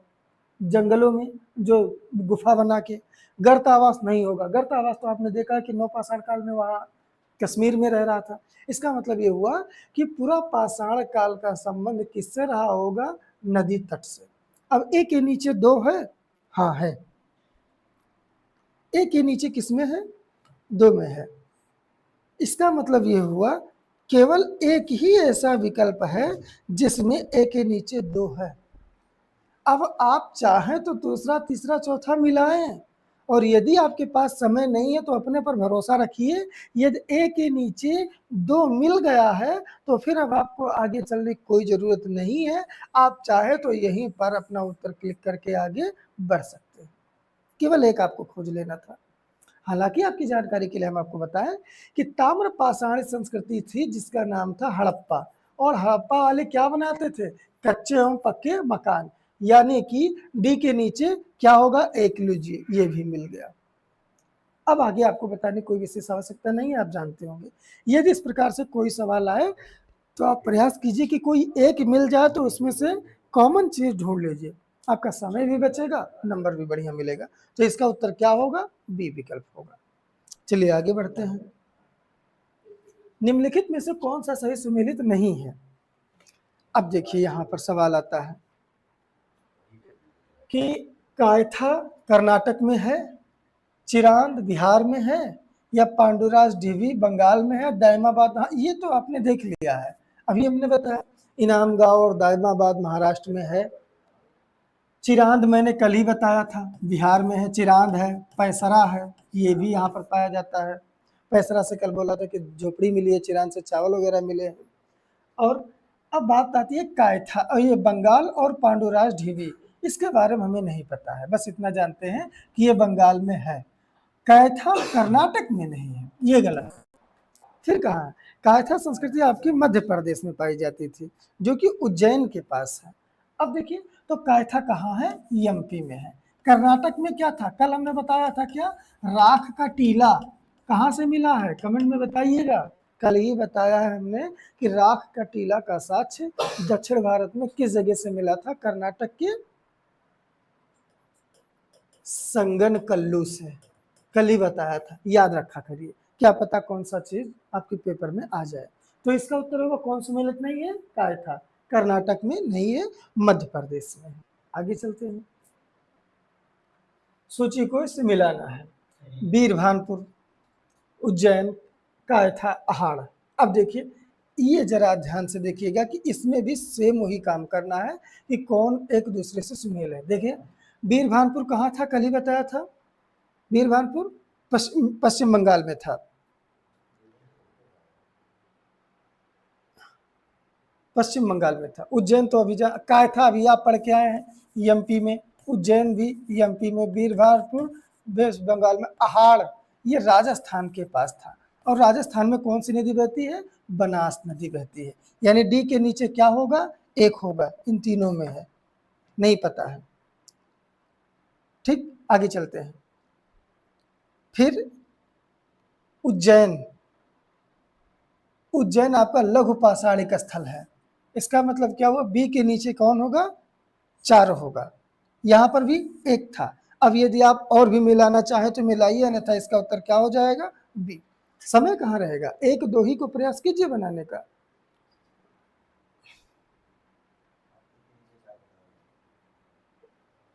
जंगलों में जो गुफा बना के। गर्त आवास नहीं होगा। गर्त आवास तो आपने देखा है कि नवपाषाण काल में वहाँ कश्मीर में रह रहा था। इसका मतलब ये हुआ कि पूरा पाषाण काल का संबंध किससे रहा होगा? नदी तट से। अब एक के नीचे दो है, हाँ है। एक के नीचे किसमें है? दो में है। इसका मतलब ये हुआ केवल एक ही ऐसा विकल्प है जिसमें एक के नीचे दो है। अब आप चाहें तो दूसरा तीसरा चौथा मिलाएं, और यदि आपके पास समय नहीं है तो अपने पर भरोसा रखिए। यदि एक के नीचे दो मिल गया है तो फिर अब आपको आगे चलने की कोई जरूरत नहीं है। आप चाहे तो यहीं पर अपना उत्तर क्लिक करके आगे बढ़ सकते हैं। केवल एक आपको खोज लेना था। हालांकि आपकी जानकारी के लिए हम आपको बताएं कि ताम्र पाषाण संस्कृति थी जिसका नाम था हड़प्पा। और हड़प्पा वाले क्या बनाते थे? कच्चे एवं पक्के मकान। यानी कि डी के नीचे क्या होगा? एक लीजिए, ये भी मिल गया। अब आगे आपको बताने कोई विशेष आवश्यकता नहीं है, आप जानते होंगे। यदि इस प्रकार से कोई सवाल आए तो आप प्रयास कीजिए कि कोई एक मिल जाए तो उसमें से कॉमन चीज ढूंढ लीजिए। आपका समय भी बचेगा, नंबर भी बढ़िया मिलेगा। तो इसका उत्तर क्या होगा? बी विकल्प होगा। चलिए आगे बढ़ते हैं। निम्नलिखित में से कौन सा सही सुमेलित नहीं है? अब देखिए यहाँ पर सवाल आता है कि कायथा कर्नाटक में है, चिरांद बिहार में है, या पांडुराज ढीवी बंगाल में है, दायमाबाद, हाँ ये तो आपने देख लिया है, अभी हमने बताया इनाम गांव और दायमाबाद महाराष्ट्र में है। चिरांद मैंने कल ही बताया था, बिहार में है, चिरांद है, पैसरा है, ये भी यहाँ पर पाया जाता है। पैसरा से कल बोला था कि झोपड़ी मिली है, चिरांद से चावल वगैरह मिले हैं। और अब बात आती है कायथा, और ये बंगाल और पांडुराज ढीवी, इसके बारे में हमें नहीं पता है, बस इतना जानते हैं कि ये बंगाल में है। कायथा कर्नाटक में नहीं है, ये गलत है। फिर कहा कायथा संस्कृति आपकी मध्य प्रदेश में पाई जाती थी, जो कि उज्जैन के पास है। अब देखिए, तो कायथा कहाँ है? एमपी में है। कर्नाटक में क्या था? कल हमने बताया था क्या, राख का टीला कहाँ से मिला है? कमेंट में बताइएगा। कल ही बताया है हमने कि राख का टीला का साक्ष्य दक्षिण भारत में किस जगह से मिला था? कर्नाटक के संगनकल्लू से। कल ही बताया था, याद रखा करिए, क्या पता कौन सा चीज आपके पेपर में आ जाए। तो इसका उत्तर होगा कौन सम्मिलित नहीं है? कायथा कर्नाटक में नहीं है, मध्य प्रदेश में है। आगे चलते हैं, सूची को इससे मिलाना है। बीरभानपुर, उज्जैन, कायथा, अहाड़। अब देखिए, ये जरा ध्यान से देखिएगा कि इसमें भी सेम वही काम करना है कि कौन एक दूसरे से सुमेल है। देखिए, बीरभानपुर कहाँ था? कल ही बताया था, बीरभानपुर पश्चिम बंगाल में था। पश्चिम बंगाल में था। उज्जैन तो अभी कायथा अभी आप पढ़ के आए हैं एमपी में, उज्जैन भी एमपी में, बीरभानपुर वेस्ट बंगाल में, अहाड़ ये राजस्थान के पास था। और राजस्थान में कौन सी नदी बहती है? बनास नदी बहती है। यानी डी के नीचे क्या होगा? एक होगा, इन तीनों में है, नहीं पता है। ठीक, आगे चलते हैं। फिर उज्जैन, उज्जैन आपका लघु पाषाणिक स्थल है। इसका मतलब क्या हुआ? बी के नीचे कौन होगा? 4 होगा। यहाँ पर भी एक था। अब यदि आप और भी मिलाना चाहे तो मिलाइए, अन्यथा इसका उत्तर क्या हो जाएगा? बी। समय कहाँ रहेगा, एक दो ही को प्रयास कीजिए बनाने का।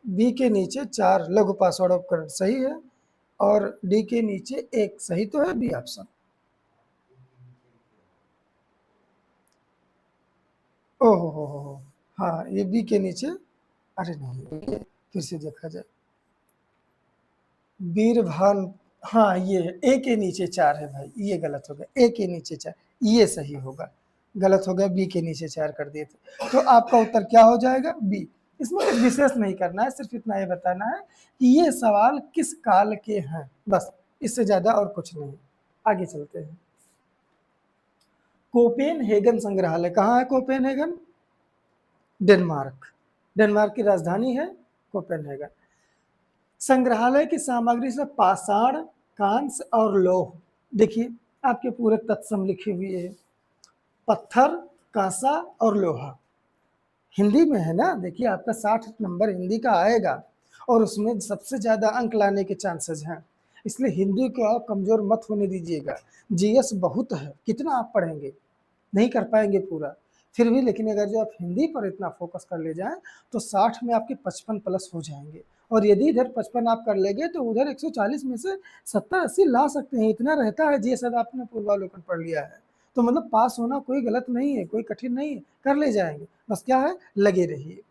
बी के नीचे 4 लघु पाषाण उपकरण सही है, और डी के नीचे एक सही तो है बी ऑप्शन। ओहो हो, हाँ ये बी के नीचे, अरे नहीं फिर से देखा जाए, बीरभान, हाँ ये ए के नीचे 4 है भाई, ये गलत हो गया, ए के नीचे 4 ये सही होगा, गलत हो गया, बी के नीचे 4 कर दिए थे। तो आपका उत्तर क्या हो जाएगा? बी। इसमें कुछ विशेष नहीं करना है, सिर्फ इतना ही बताना है कि ये सवाल किस काल के हैं, बस इससे ज्यादा और कुछ नहीं। आगे चलते हैं। कोपेनहेगन संग्रहालय कहाँ है? कोपेनहेगन डेनमार्क, डेनमार्क की राजधानी है कोपेनहेगन। संग्रहालय की सामग्री से पाषाण, कांस्य और लौह, देखिए आपके पूरे तत्सम लिखे हुए है, पत्थर, कांसा और लोहा। हिंदी में है ना, देखिए आपका 60 नंबर हिंदी का आएगा, और उसमें सबसे ज्यादा अंक लाने के चांसेस हैं, इसलिए हिंदी को आप कमजोर मत होने दीजिएगा। जीएस बहुत है, कितना आप पढ़ेंगे, नहीं कर पाएंगे पूरा, फिर भी लेकिन अगर जो आप हिंदी पर इतना फोकस कर ले जाएं तो 60 में आपके 55 प्लस हो जाएंगे, और यदि इधर 55 आप कर लेंगे तो उधर 140 में से 70-80 ला सकते हैं, इतना रहता है। जीएस आपने पूर्वावलोकन पढ़ लिया है तो मतलब पास होना कोई गलत नहीं है, कोई कठिन नहीं है, कर ले जाएंगे, बस क्या है, लगे रहिए।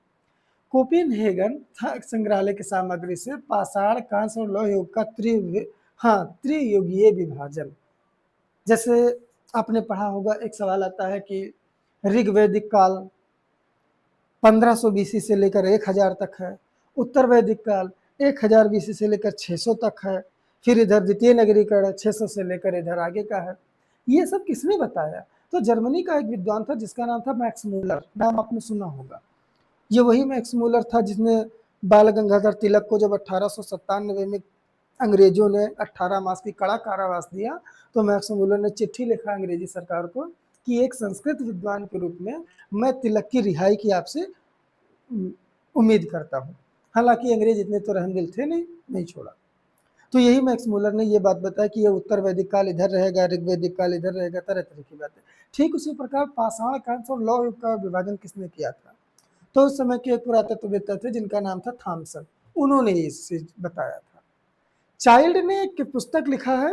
कोपेनहेगन संग्रहालय की सामग्री से पाषाण, कांस्य और लौह युग का त्रियुगीय विभाजन, जैसे आपने पढ़ा होगा, एक सवाल आता है कि ऋग्वैदिक काल 1500 बीसी से लेकर 1000 तक है, उत्तर वैदिक काल 1000 बीसी से लेकर 600 तक है, फिर इधर द्वितीय नगरीकरण 600 से लेकर इधर आगे का है। ये सब किसने बताया? तो जर्मनी का एक विद्वान था जिसका नाम था मैक्स मूलर, नाम आपने सुना होगा। ये वही मैक्स मूलर था जिसने बाल गंगाधर तिलक को जब 1897 में अंग्रेजों ने 18 मास की कड़ा कारावास दिया, तो मैक्स मूलर ने चिट्ठी लिखा अंग्रेजी सरकार को कि एक संस्कृत विद्वान के रूप में मैं तिलक की रिहाई की आपसे उम्मीद करता हूँ। हालांकि अंग्रेज इतने तो रहमदिल थे नहीं छोड़ा। तो यही मैक्स मूलर ने ये बात बताया कि ये उत्तर वैदिक काल इधर रहेगा, ऋग्वैदिक काल इधर रहेगा, तरह तरह की बातें। ठीक उसी प्रकार पाषाण कांस्य और लौह युग का विभाजन किसने किया था? तो उस समय के एक पुरातत्ववेत्ता थे जिनका नाम था थॉमसन, उन्होंने ये चीज बताया था। चाइल्ड ने एक पुस्तक लिखा है,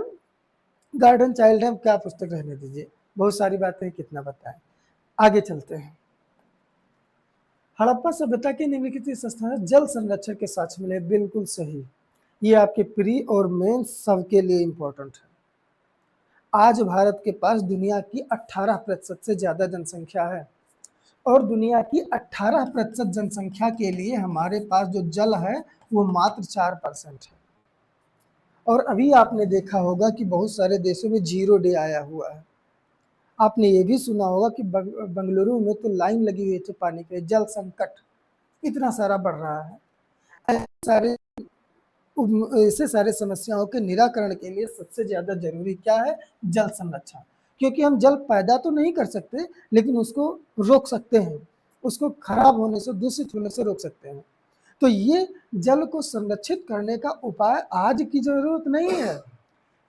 गार्डन चाइल्ड है, क्या पुस्तक रहने दीजिए, बहुत सारी बातें कितना बताएं। आगे चलते हैं। हड़प्पा सभ्यता के निम्नलिखित संस्थान जल संरक्षण के साक्ष्य मिले, बिल्कुल सही। ये आपके प्री और मेंस सबके लिए इंपॉर्टेंट है। आज भारत के पास दुनिया की 18% से ज्यादा जनसंख्या है और दुनिया की 18% जनसंख्या के लिए हमारे पास जो जल है वो मात्र 4% है। और अभी आपने देखा होगा कि बहुत सारे देशों में 0 डे आया हुआ है। आपने ये भी सुना होगा कि बंगलुरु में तो लाइन लगी हुई थी पानी के, जल संकट इतना सारा बढ़ रहा है। ऐसे सारे समस्याओं के निराकरण के लिए सबसे ज्यादा जरूरी क्या है? जल संरक्षण। क्योंकि हम जल पैदा तो नहीं कर सकते लेकिन उसको रोक सकते हैं, उसको खराब होने से, दूषित होने से रोक सकते हैं। तो ये जल को संरक्षित करने का उपाय आज की जरूरत नहीं है,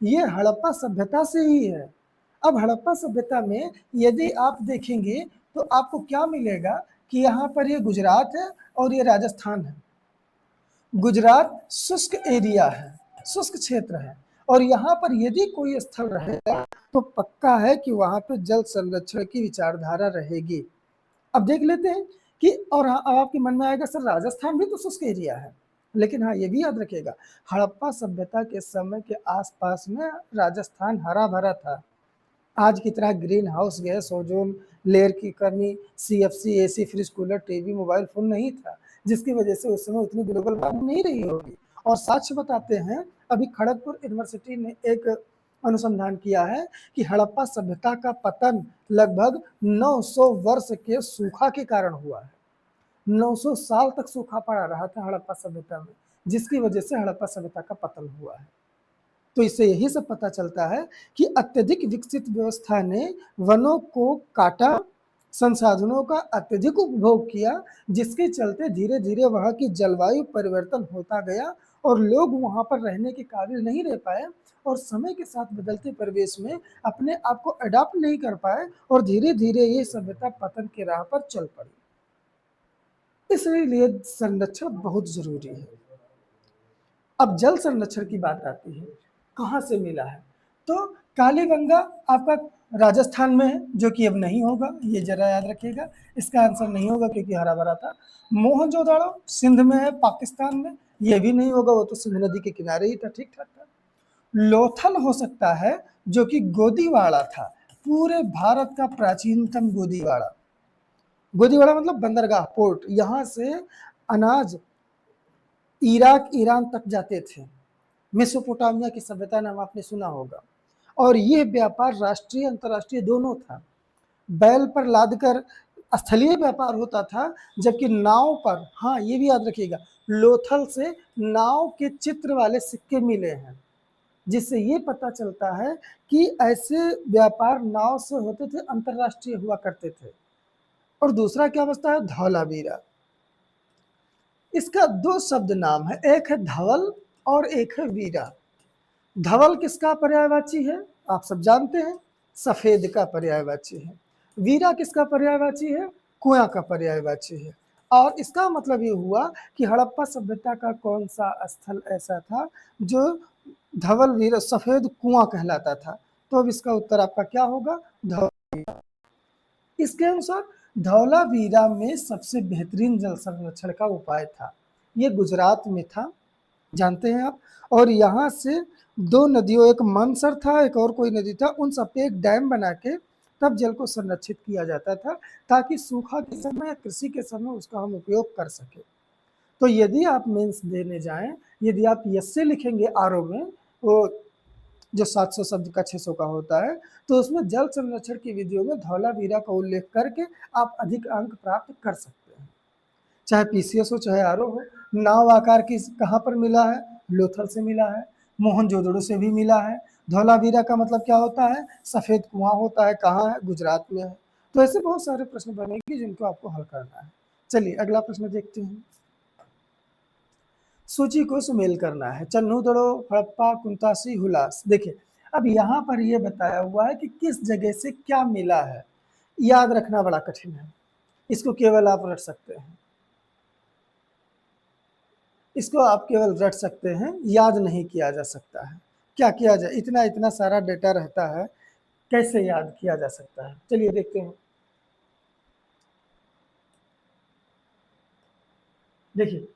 ये हड़प्पा सभ्यता से ही है। अब हड़प्पा सभ्यता में यदि आप देखेंगे तो आपको क्या मिलेगा कि यहाँ पर ये गुजरात है और ये राजस्थान है। गुजरात शुष्क एरिया है, शुष्क क्षेत्र है, और यहाँ पर यदि कोई स्थल रहेगा तो पक्का है कि वहां पे जल संरक्षण की विचारधारा रहेगी। अब देख लेते हैं कि, और हाँ, आपके मन में आएगा सर राजस्थान भी तो शुष्क एरिया है, लेकिन हाँ ये भी याद रखिएगा हड़प्पा सभ्यता के समय के आसपास में राजस्थान हरा भरा था। आज की तरह green house gas, ozone layer की कमी, CFC, AC, fridge, cooler, TV, mobile phone नहीं था, जिसकी वजह से उस समय उतनी ग्लोबल वार्मिंग नहीं रही होगी। और साक्ष्य बताते हैं, अभी खड़गपुर यूनिवर्सिटी ने एक अनुसंधान किया है कि हड़प्पा सभ्यता का पतन लगभग 900 वर्ष के सूखा के कारण हुआ है। 900 साल तक सूखा पड़ा रहा था हड़प्पा सभ्यता में, जिसकी वजह से हड़प्पा सभ्यता का पतन हुआ है। तो इससे यही सब पता चलता है कि अत्यधिक विकसित व्यवस्था ने वनों को काटा, संसाधनों का अत्यधिक उपभोग किया, जिसके चलते धीरे धीरे वहां की जलवायु परिवर्तन होता गया और लोग वहां पर रहने के काबिल नहीं रह पाए और समय के साथ बदलते परिवेश में अपने आप को अडॉप्ट नहीं कर पाए और धीरे धीरे ये सभ्यता पतन के राह पर चल पड़ी। इसलिए संरक्षण बहुत जरूरी है। अब जल संरक्षण की बात आती है, कहाँ से मिला है? तो कालीगंगा आपका राजस्थान में है, जो कि अब नहीं होगा, ये जरा याद रखिएगा, इसका आंसर नहीं होगा क्योंकि हरा भरा था। मोहनजोदड़ो सिंध में है, पाकिस्तान में, ये भी नहीं होगा, वो तो सिंध नदी के किनारे ही था, ठीक ठाक था। लोथल हो सकता है, जो कि गोदीवाड़ा था, पूरे भारत का प्राचीनतम गोदीवाड़ा। गोदीवाड़ा मतलब बंदरगाह, पोर्ट, यहाँ से अनाज इराक, ईरान तक जाते थे। मेसोपोटामिया की सभ्यता नाम आपने सुना होगा। और यह व्यापार राष्ट्रीय अंतर्राष्ट्रीय दोनों था। बैल पर लादकर स्थलीय व्यापार होता था, जबकि नाव पर, हाँ ये भी याद रखिएगा, लोथल से नाव के चित्र वाले सिक्के मिले हैं, जिससे ये पता चलता है कि ऐसे व्यापार नाव से होते थे, अंतर्राष्ट्रीय हुआ करते थे। और दूसरा क्या बचता है? धौलावीरा। इसका दो शब्द नाम है, एक है धवल और एक है वीरा। धवल किसका पर्यायवाची है? आप सब जानते हैं, सफेद का पर्यायवाची है। वीरा किसका पर्यायवाची है? कुआं का पर्यायवाची है। और इसका मतलब ये हुआ कि हड़प्पा सभ्यता का कौन सा स्थल ऐसा था जो धवल वीरा, सफेद कुआं कहलाता था? तो अब इसका उत्तर आपका क्या होगा? धवल। इसके अनुसार धौलावीरा में सबसे बेहतरीन जल संरक्षण का उपाय था, ये गुजरात में था, जानते हैं आप। और यहाँ से दो नदियों, एक मनसर था, एक और कोई नदी था, उन सब पे एक डैम बना के तब जल को संरक्षित किया जाता था, ताकि सूखा के समय, कृषि के समय उसका हम उपयोग कर सके। तो यदि आप मेंस देने जाएं, यदि आप यस से लिखेंगे आरओ में, वो जो 700 शब्द का 600 का होता है, तो उसमें जल संरक्षण की विधियों में धौलावीरा का उल्लेख करके आप अधिक अंक प्राप्त कर सकते हैं, चाहे पीसीएस हो चाहे आरओ हो। नाव आकार की कहाँ पर मिला है? लोथल से मिला है, मोहनजोदड़ो से भी मिला है। धौलावीरा का मतलब क्या होता है? सफेद कुआं होता है, कहाँ है? गुजरात में है। तो ऐसे बहुत सारे प्रश्न बनेंगे जिनको आपको हल करना है। चलिए अगला प्रश्न देखते हैं। सूची को सुमेल करना है, चन्नू दड़ो, हड़प्पा, कुंतासी, हुलास। देखिए अब यहाँ पर ये बताया हुआ है कि किस जगह से क्या मिला है, याद रखना बड़ा कठिन है, इसको केवल आप रट सकते हैं, इसको आप केवल रट सकते हैं, याद नहीं किया जा सकता है। क्या किया जाए, इतना इतना सारा डेटा रहता है, कैसे याद किया जा सकता है? चलिए देखते हैं। देखिए,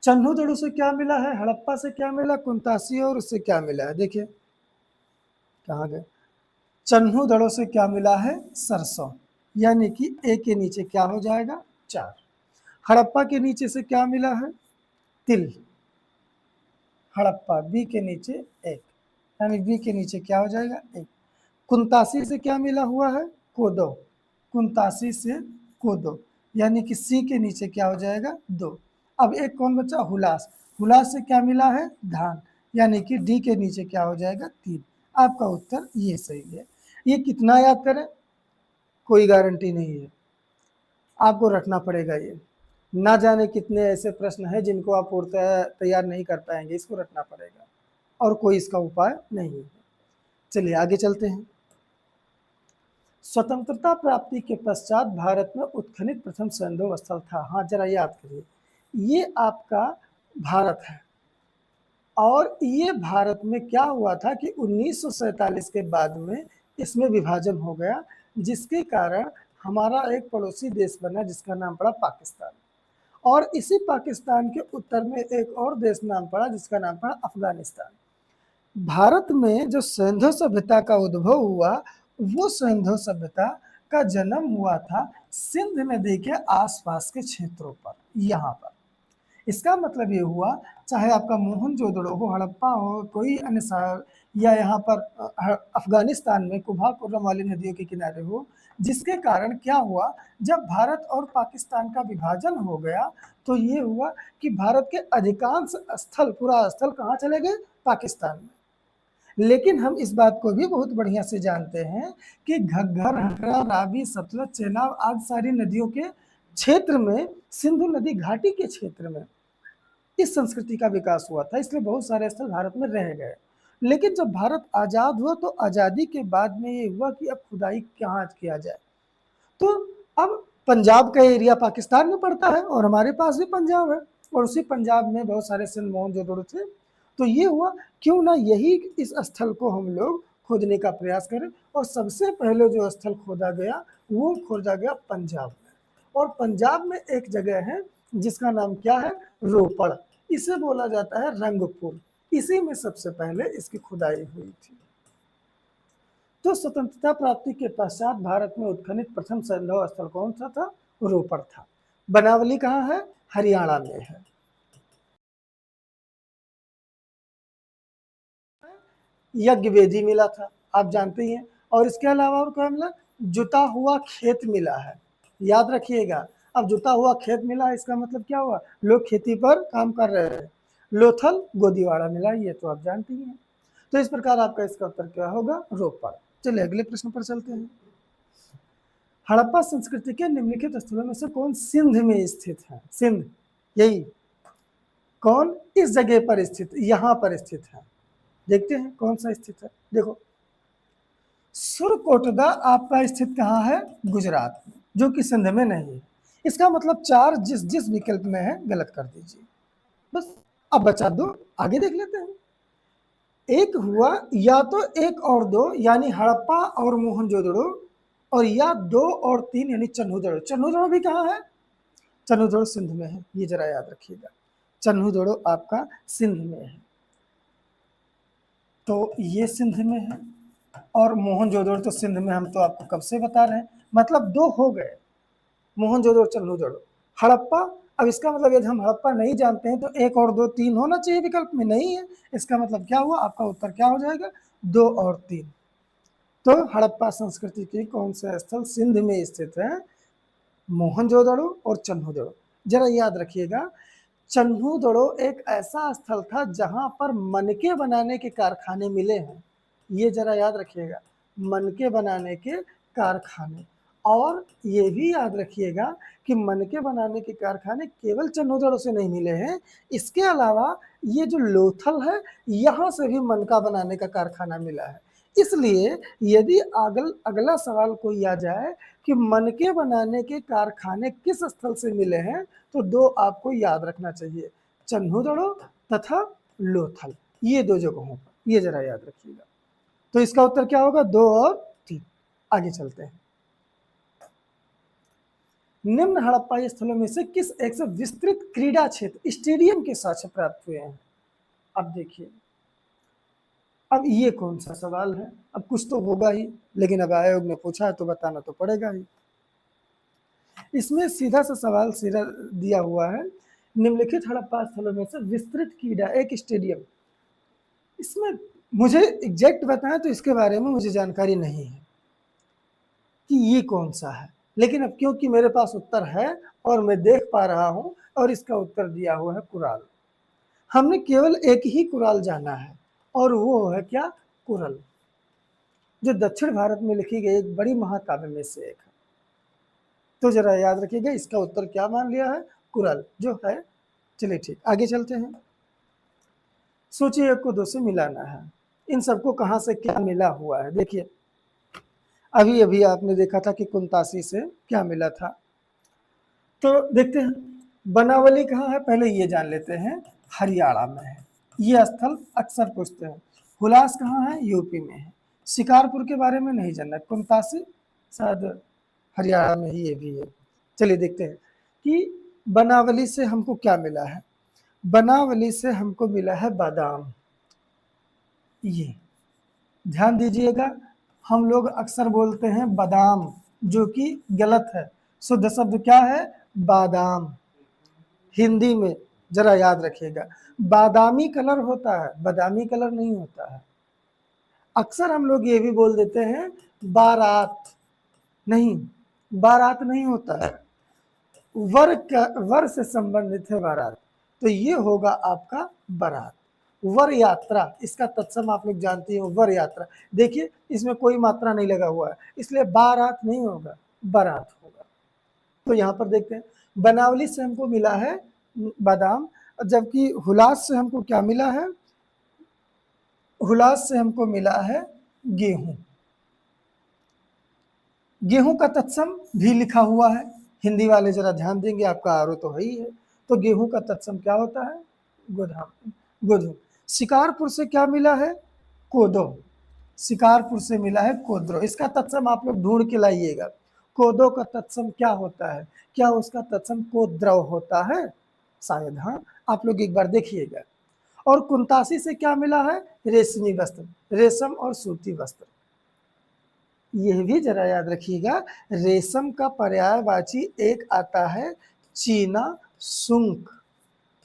चन्हू से क्या मिला है, हड़प्पा से क्या मिला, कुंतासी और उससे क्या मिला है। देखिए कहाँ गए, चन्हू से क्या मिला है, सरसों, यानी कि ए के नीचे क्या हो जाएगा, 4। हड़प्पा के नीचे से क्या मिला है, तिल, हड़प्पा बी के नीचे 1, यानी बी के नीचे क्या हो जाएगा, 1। कुंतासी से क्या मिला हुआ है, कोदो, कुंतासी से कोदो, यानी कि सी के नीचे क्या हो जाएगा, 2। अब एक कौन बचा, हुलास, हुलास से क्या मिला है, धान, यानी कि डी के नीचे क्या हो जाएगा, 3। आपका उत्तर ये सही है। ये कितना याद करें, कोई गारंटी नहीं है, आपको रखना पड़ेगा। ये ना जाने कितने ऐसे प्रश्न हैं जिनको आप पूर्णतः तैयार नहीं कर पाएंगे, इसको रखना पड़ेगा और कोई इसका उपाय नहीं है। चलिए आगे चलते हैं। स्वतंत्रता प्राप्ति के पश्चात भारत में उत्खनित प्रथम सैंधव स्थल था। हाँ जरा याद करिए, ये आपका भारत है और ये भारत में क्या हुआ था कि 1947 के बाद में इसमें विभाजन हो गया, जिसके कारण हमारा एक पड़ोसी देश बना जिसका नाम पड़ा पाकिस्तान, और इसी पाकिस्तान के उत्तर में एक और देश नाम पड़ा जिसका नाम पड़ा अफगानिस्तान। भारत में जो सिंधु सभ्यता का उद्भव हुआ, वो सिंधु सभ्यता का जन्म हुआ था सिंध नदी के आसपास के क्षेत्रों पर, यहाँ पर। इसका मतलब ये हुआ, चाहे आपका मोहनजोदड़ो हो, हड़प्पा हो, कोई अन्य शहर, या यहाँ पर अफगानिस्तान में कुबा कुर्रम वाली नदियों के किनारे हो, जिसके कारण क्या हुआ, जब भारत और पाकिस्तान का विभाजन हो गया तो ये हुआ कि भारत के अधिकांश स्थल, पूरा स्थल कहाँ चले गए, पाकिस्तान में। लेकिन हम इस बात को भी बहुत बढ़िया से जानते हैं कि घग्गर, हकरा, रावी, सतलज, चेनाब आदि सारी नदियों के क्षेत्र में, सिंधु नदी घाटी के क्षेत्र में इस संस्कृति का विकास हुआ था, इसलिए बहुत सारे स्थल भारत में रह गए। लेकिन जब भारत आज़ाद हुआ तो आज़ादी के बाद में ये हुआ कि अब खुदाई कहाँ किया जाए, तो अब पंजाब का एरिया पाकिस्तान में पड़ता है और हमारे पास भी पंजाब है, और उसी पंजाब में बहुत सारे सिंध मोहनजोदड़ो थे। तो ये हुआ, क्यों ना यही इस स्थल को हम लोग खोदने का प्रयास करें, और सबसे पहले जो स्थल खोदा गया वो खोदा गया पंजाब में, और पंजाब में एक जगह है जिसका नाम क्या है, रोपड़, इसे बोला जाता है रंगपुर, इसी में सबसे पहले इसकी खुदाई हुई थी। तो स्वतंत्रता प्राप्ति के पश्चात भारत में उत्खनित प्रथम सैंधव स्थल कौन सा था, रोपड़ था। बनावली कहाँ है, हरियाणा में है। यज्ञ वेदी मिला था, आप जानते ही हैं, और इसके अलावा और क्या मिला, जुता हुआ खेत मिला है, याद रखिएगा। अब जुता हुआ खेत मिला, इसका मतलब क्या हुआ, लोग खेती पर काम कर रहे हैं। लोथल गोदीवाड़ा मिला, ये तो आप जानते ही हैं। तो इस प्रकार आपका इसका उत्तर क्या होगा, रोपड़। चलिए अगले प्रश्न पर चलते हैं। हड़प्पा संस्कृति के निम्नलिखित स्थलों में से कौन सिंध में स्थित है, सिंध, यही कौन इस जगह पर स्थित, यहाँ पर स्थित है, देखते हैं कौन सा स्थित है। देखो, सुरकोटदा आपका स्थित कहाँ है, गुजरात में, जो कि सिंध में नहीं है। इसका मतलब 4 जिस जिस विकल्प में है गलत कर दीजिए, बस। अब बचा 2, आगे देख लेते हैं। एक हुआ या तो 1 और 2 यानी हड़प्पा और मोहनजोदड़ो, और या 2 और 3 यानी चन्हूदड़ो। चन्हूदड़ो भी कहाँ है, चन्हूदड़ो सिंध में है, ये जरा याद रखिएगा, चन्हूदड़ो आपका सिंध में है। तो ये सिंध में है, और मोहनजोदड़ो तो सिंध में, हम तो आपको कब से बता रहे हैं, मतलब 2 हो गए, मोहनजोदड़ो चन्हूदड़ो। हड़प्पा, अब इसका मतलब यदि हम हड़प्पा नहीं जानते हैं तो 1 और 2 3 होना चाहिए विकल्प में, नहीं है, इसका मतलब क्या हुआ, आपका उत्तर क्या हो जाएगा, 2 और 3। तो हड़प्पा संस्कृति की कौन सा स्थल सिंध में स्थित है, मोहनजोदड़ो और चन्हूदड़ो। जरा याद रखिएगा, चन्हूदड़ो एक ऐसा स्थल था जहां पर मनके बनाने के कारखाने मिले हैं, ये जरा याद रखिएगा, मनके बनाने के कारखाने। और ये भी याद रखिएगा कि मनके बनाने के कारखाने केवल चन्हूदड़ो से नहीं मिले हैं, इसके अलावा ये जो लोथल है, यहाँ से भी मनका बनाने का कारखाना मिला है। इसलिए यदि अगला सवाल कोई आ जाए कि मनके बनाने के कारखाने किस स्थल से मिले हैं, तो दो आपको याद रखना चाहिए, चन्हुदड़ो तथा लोथल, ये दो जगहों पर, ये जरा याद रखिएगा। तो इसका उत्तर क्या होगा, 2 और 3। आगे चलते हैं। निम्न हड़प्पा स्थलों में से किस एक से विस्तृत क्रीड़ा क्षेत्र स्टेडियम के साक्ष्य प्राप्त हुए हैं? अब देखिए, अब ये कौन सा सवाल है, अब कुछ तो होगा ही, लेकिन अब आयोग ने पूछा है तो बताना तो पड़ेगा ही। इसमें सीधा सा सवाल सीधा दिया हुआ है, निम्नलिखित हड़प्पा स्थलों में से विस्तृत क्रीड़ा एक स्टेडियम। इसमें मुझे एग्जैक्ट बताएं तो इसके बारे में मुझे जानकारी नहीं है कि ये कौन सा है, लेकिन अब क्योंकि मेरे पास उत्तर है और मैं देख पा रहा हूं और इसका उत्तर दिया हुआ है कुराल। हमने केवल एक ही कुराल जाना है और वो है क्या, कुरल, जो दक्षिण भारत में लिखी गई एक बड़ी महाकाव्य में से एक है। तो जरा याद रखिएगा, इसका उत्तर क्या मान लिया है, कुरल जो है। चलिए ठीक, आगे चलते हैं। सोचिए 1 को 2 से मिलाना है, इन सबको कहां से क्या मिला हुआ है। देखिए अभी अभी आपने देखा था कि कुंतासी से क्या मिला था, तो देखते हैं बनावली कहाँ है, पहले ये जान लेते हैं, हरियाणा में है, ये स्थल अक्सर पूछते हैं। हुलास कहाँ है, यूपी में है। शिकारपुर के बारे में नहीं जानना, कुंतासी शायद हरियाणा में ही ये भी है। चलिए देखते हैं कि बनावली से हमको क्या मिला है। बनावली से हमको मिला है बादाम, ये ध्यान दीजिएगा, हम लोग अक्सर बोलते हैं बादाम, जो कि गलत है, शुद्ध शब्द क्या है, बादाम। हिंदी में जरा याद रखिएगा, बादामी कलर होता है, बादामी कलर नहीं होता है। अक्सर हम लोग ये भी बोल देते हैं बारात, नहीं, बारात नहीं होता है, वर से संबंधित है बारात, तो ये होगा आपका बारात। वर यात्रा, इसका तत्सम आप लोग जानते हो, वर यात्रा। देखिए इसमें कोई मात्रा नहीं लगा हुआ है, इसलिए बारात नहीं होगा, बारात होगा। तो यहाँ पर देखते हैं बनावली से हमको मिला है बादाम, जबकि हुलास से हमको क्या मिला है, हुलास से हमको मिला है गेहूं। गेहूं का तत्सम भी लिखा हुआ है, हिंदी वाले जरा ध्यान देंगे, आपका आरो तो है ही है। तो गेहूं का तत्सम क्या होता है, गोधाम, गोधूम। शिकारपुर से क्या मिला है, कोदो, शिकारपुर से मिला है कोद्रो। इसका तत्सम आप लोग ढूंढ के लाइएगा, कोदो का तत्सम क्या होता है, क्या उसका तत्सम कोद्रव होता है, शायद, हाँ, आप लोग एक बार देखिएगा। और कुंतासी से क्या मिला है, रेशमी वस्त्र, रेशम और सूती वस्त्र। यह भी जरा याद रखिएगा, रेशम का पर्यायवाची एक आता है चीना सुंक।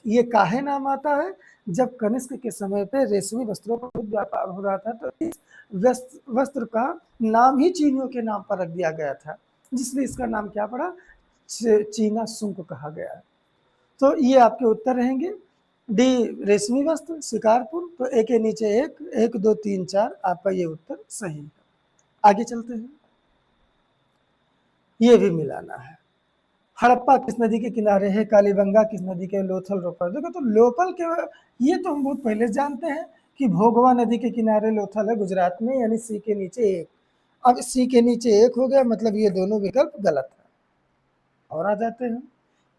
ये काहे नाम आता है, जब कनिष्क के समय पे रेशमी वस्त्रों का बहुत व्यापार हो रहा था, तो इस वस्त्र का नाम ही चीनियों के नाम पर रख दिया गया था, जिसलिए इसका नाम क्या पड़ा, चीना सुंक कहा गया है। तो ये आपके उत्तर रहेंगे, डी रेशमी वस्त्र, शिकारपुर। तो एक के नीचे एक, 1 2 3 4, आपका ये उत्तर सही है। आगे चलते हैं, ये भी मिलाना है। हड़प्पा किस नदी के किनारे है, कालीबंगा किस नदी के, लोथल रोपर। देखो तो लोपल के, ये तो हम बहुत पहले जानते हैं कि भोगवा नदी के किनारे लोथल है गुजरात में, यानी सी के नीचे एक। अब सी के नीचे एक हो गया, मतलब ये दोनों विकल्प गलत है। और आ जाते हैं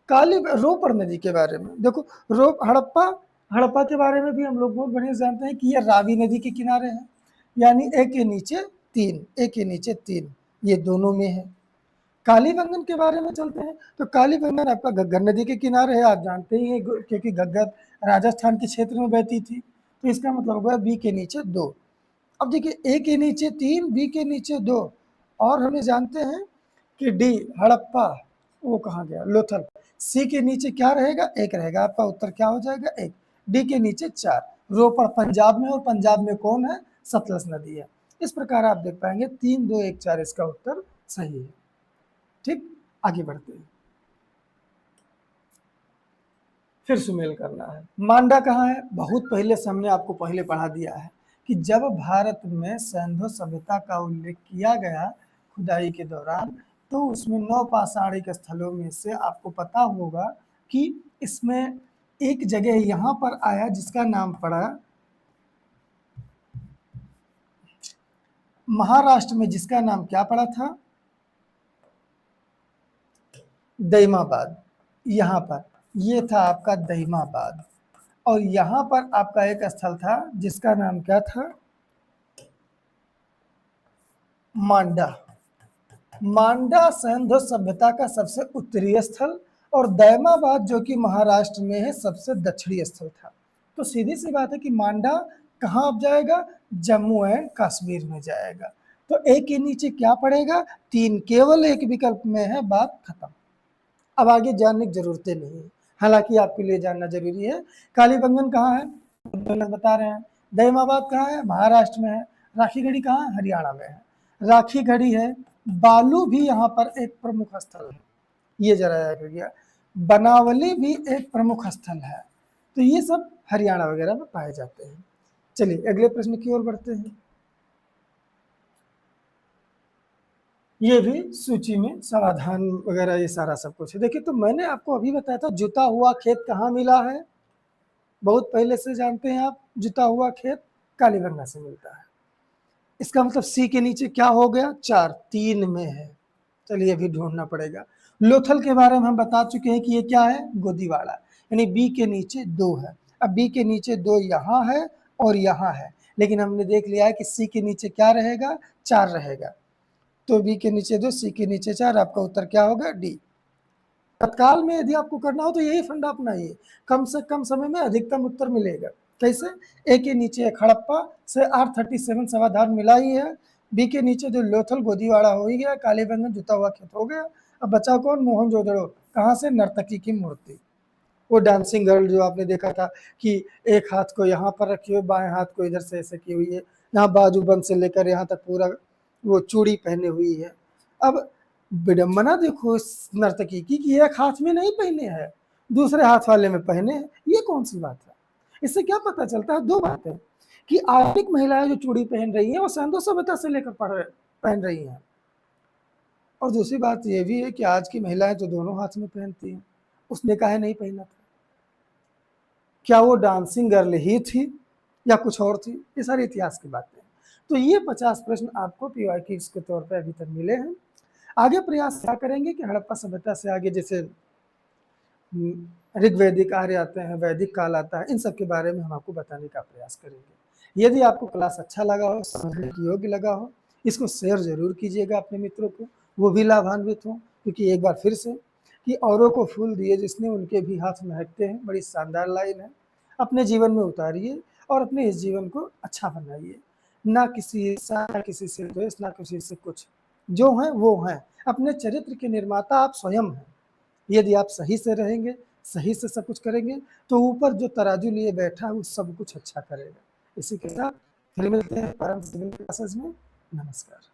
काली रोपर नदी के बारे में। देखो हड़प्पा, हड़प्पा के बारे में भी हम लोग बहुत बढ़िया जानते हैं कि ये रावी नदी के किनारे है, यानी एक के नीचे 3, एक के नीचे 3, ये दोनों में है। कालीबंगन के बारे में चलते हैं, तो कालीबंगन आपका घग्गर नदी के किनारे है, आप जानते ही हैं, क्योंकि घग्गर राजस्थान के क्षेत्र में बहती थी, तो इसका मतलब होगा बी के नीचे 2। अब देखिए ए के नीचे 3, बी के नीचे 2, और हमें जानते हैं कि डी हड़प्पा वो कहाँ गया, लोथल। सी के नीचे क्या रहेगा, 1 रहेगा, आपका उत्तर क्या हो जाएगा, 1। डी के नीचे 4, रोपड़ पंजाब में, और पंजाब में कौन है, सतलज नदी है। इस प्रकार आप देख पाएंगे 3 2 1 4 इसका उत्तर सही है। ठीक, आगे बढ़ते हैं, फिर सुमेल करना है। मांडा कहाँ है, बहुत पहले से हमने आपको पहले पढ़ा दिया है कि जब भारत में सिंधु सभ्यता का उल्लेख किया गया खुदाई के दौरान, तो उसमें 9 पाषाणिक स्थलों में से आपको पता होगा कि इसमें एक जगह यहाँ पर आया जिसका नाम पड़ा महाराष्ट्र में जिसका नाम क्या पड़ा था? दईमाबाद। यहाँ पर ये था आपका दईमाबाद, और यहाँ पर आपका एक स्थल था जिसका नाम क्या था? मांडा। मांडा सिंधु सभ्यता का सबसे उत्तरीय स्थल, और दैमाबाद जो कि महाराष्ट्र में है सबसे दक्षिणी स्थल था। तो सीधी सी बात है कि मांडा कहाँ अब जाएगा? जम्मू एंड कश्मीर में जाएगा। तो एक के नीचे क्या पड़ेगा? 3, केवल एक विकल्प में है, बात खत्म। अब आगे जानने की जरूरतें नहीं है, हालांकि आपके लिए जानना जरूरी है। कालीबंगन कहाँ है? बता रहे हैं। दईमाबाद कहाँ है? महाराष्ट्र में है। राखीगढ़ी कहाँ है? हरियाणा में है। राखीगढ़ी है। बालू भी यहाँ पर एक प्रमुख स्थल है, ये जरा याद रखिए। बनावली भी एक प्रमुख स्थल है। तो ये सब हरियाणा वगैरह में पाए जाते हैं। चलिए अगले प्रश्न की ओर बढ़ते हैं। ये भी सूची में समाधान वगैरह ये सारा सब कुछ है। देखिए, तो मैंने आपको अभी बताया था जुता हुआ खेत कहाँ मिला है? बहुत पहले से जानते हैं आप, जुता हुआ खेत कालीगंगा से मिलता है। इसका मतलब सी के नीचे क्या हो गया? 4, 3 में है। चलिए अभी ढूंढना पड़ेगा। लोथल के बारे में हम बता चुके हैं कि ये क्या है? गोदीवाड़ा। यानी बी के नीचे 2 है। अब बी के नीचे 2 यहाँ है और यहाँ है, लेकिन हमने देख लिया है कि सी के नीचे क्या रहेगा? 4 रहेगा। तो बी के नीचे 2, सी के नीचे 4, आपका उत्तर क्या होगा? डी। तत्काल में यदि आपको करना हो तो यही फंडा अपनाइए, कम से कम समय में अधिकतम उत्तर मिलेगा। कैसे? ए के नीचे हड़प्पा से R37 समाधान मिला ही है। बी के नीचे जो लोथल गोदीवाड़ा हो ही गया, कालीबंगन जुता हुआ खेत हो गया। अब बचा कौन? मोहनजोदड़ो। कहाँ से? नर्तकी की मूर्ति। वो डांसिंग गर्ल जो आपने देखा था कि एक हाथ को यहाँ पर रखी हुई, बाएं हाथ को इधर से ऐसे की हुई है, यहाँ बाजूबंद से लेकर यहाँ तक पूरा वो चूड़ी पहने हुई है। अब विडंबना देखो इस नर्तकी की कि एक हाथ में नहीं पहने हैं, दूसरे हाथ वाले में पहने हैं। ये कौन सी बात है? इससे क्या पता चलता है? 2 बातें, कि आधुनिक महिलाएं जो चूड़ी पहन रही हैं वो सिंधु सभ्यता से लेकर पहन रही हैं, और दूसरी बात ये भी है कि आज की महिलाएं तो दोनों हाथ में पहनती हैं। उसने काहे नहीं पहना था? क्या वो डांसिंग गर्ल ही थी या कुछ और थी? ये सारी इतिहास की बातें हैं। तो ये 50 प्रश्न आपको पीवाईक्यूज के तौर पर अभी तक मिले हैं। आगे प्रयास क्या करेंगे कि हड़प्पा सभ्यता से आगे जैसे ऋग्वैदिक आर्य आते हैं, वैदिक काल आता है, इन सब के बारे में हम आपको बताने का प्रयास करेंगे। यदि आपको क्लास अच्छा लगा हो, समझने के योग्य लगा हो, इसको शेयर जरूर कीजिएगा अपने मित्रों को, वो भी लाभान्वित हों। क्योंकि एक बार फिर से, कि औरों को फूल दिए जिसने उनके भी हाथ महकते हैं, बड़ी शानदार लाइन है। अपने जीवन में उतारिए और अपने इस जीवन को अच्छा बनाइए। ना किसी ईर्ष्या, ना किसी से द्वेष, ना किसी से कुछ। जो हैं वो हैं। अपने चरित्र के निर्माता आप स्वयं हैं। यदि आप सही से रहेंगे, सही से सब कुछ करेंगे, तो ऊपर जो तराजू लिए बैठा है वो सब कुछ अच्छा करेगा। इसी के साथ फिर मिलते हैं परम सिविल क्लासेस में। नमस्कार।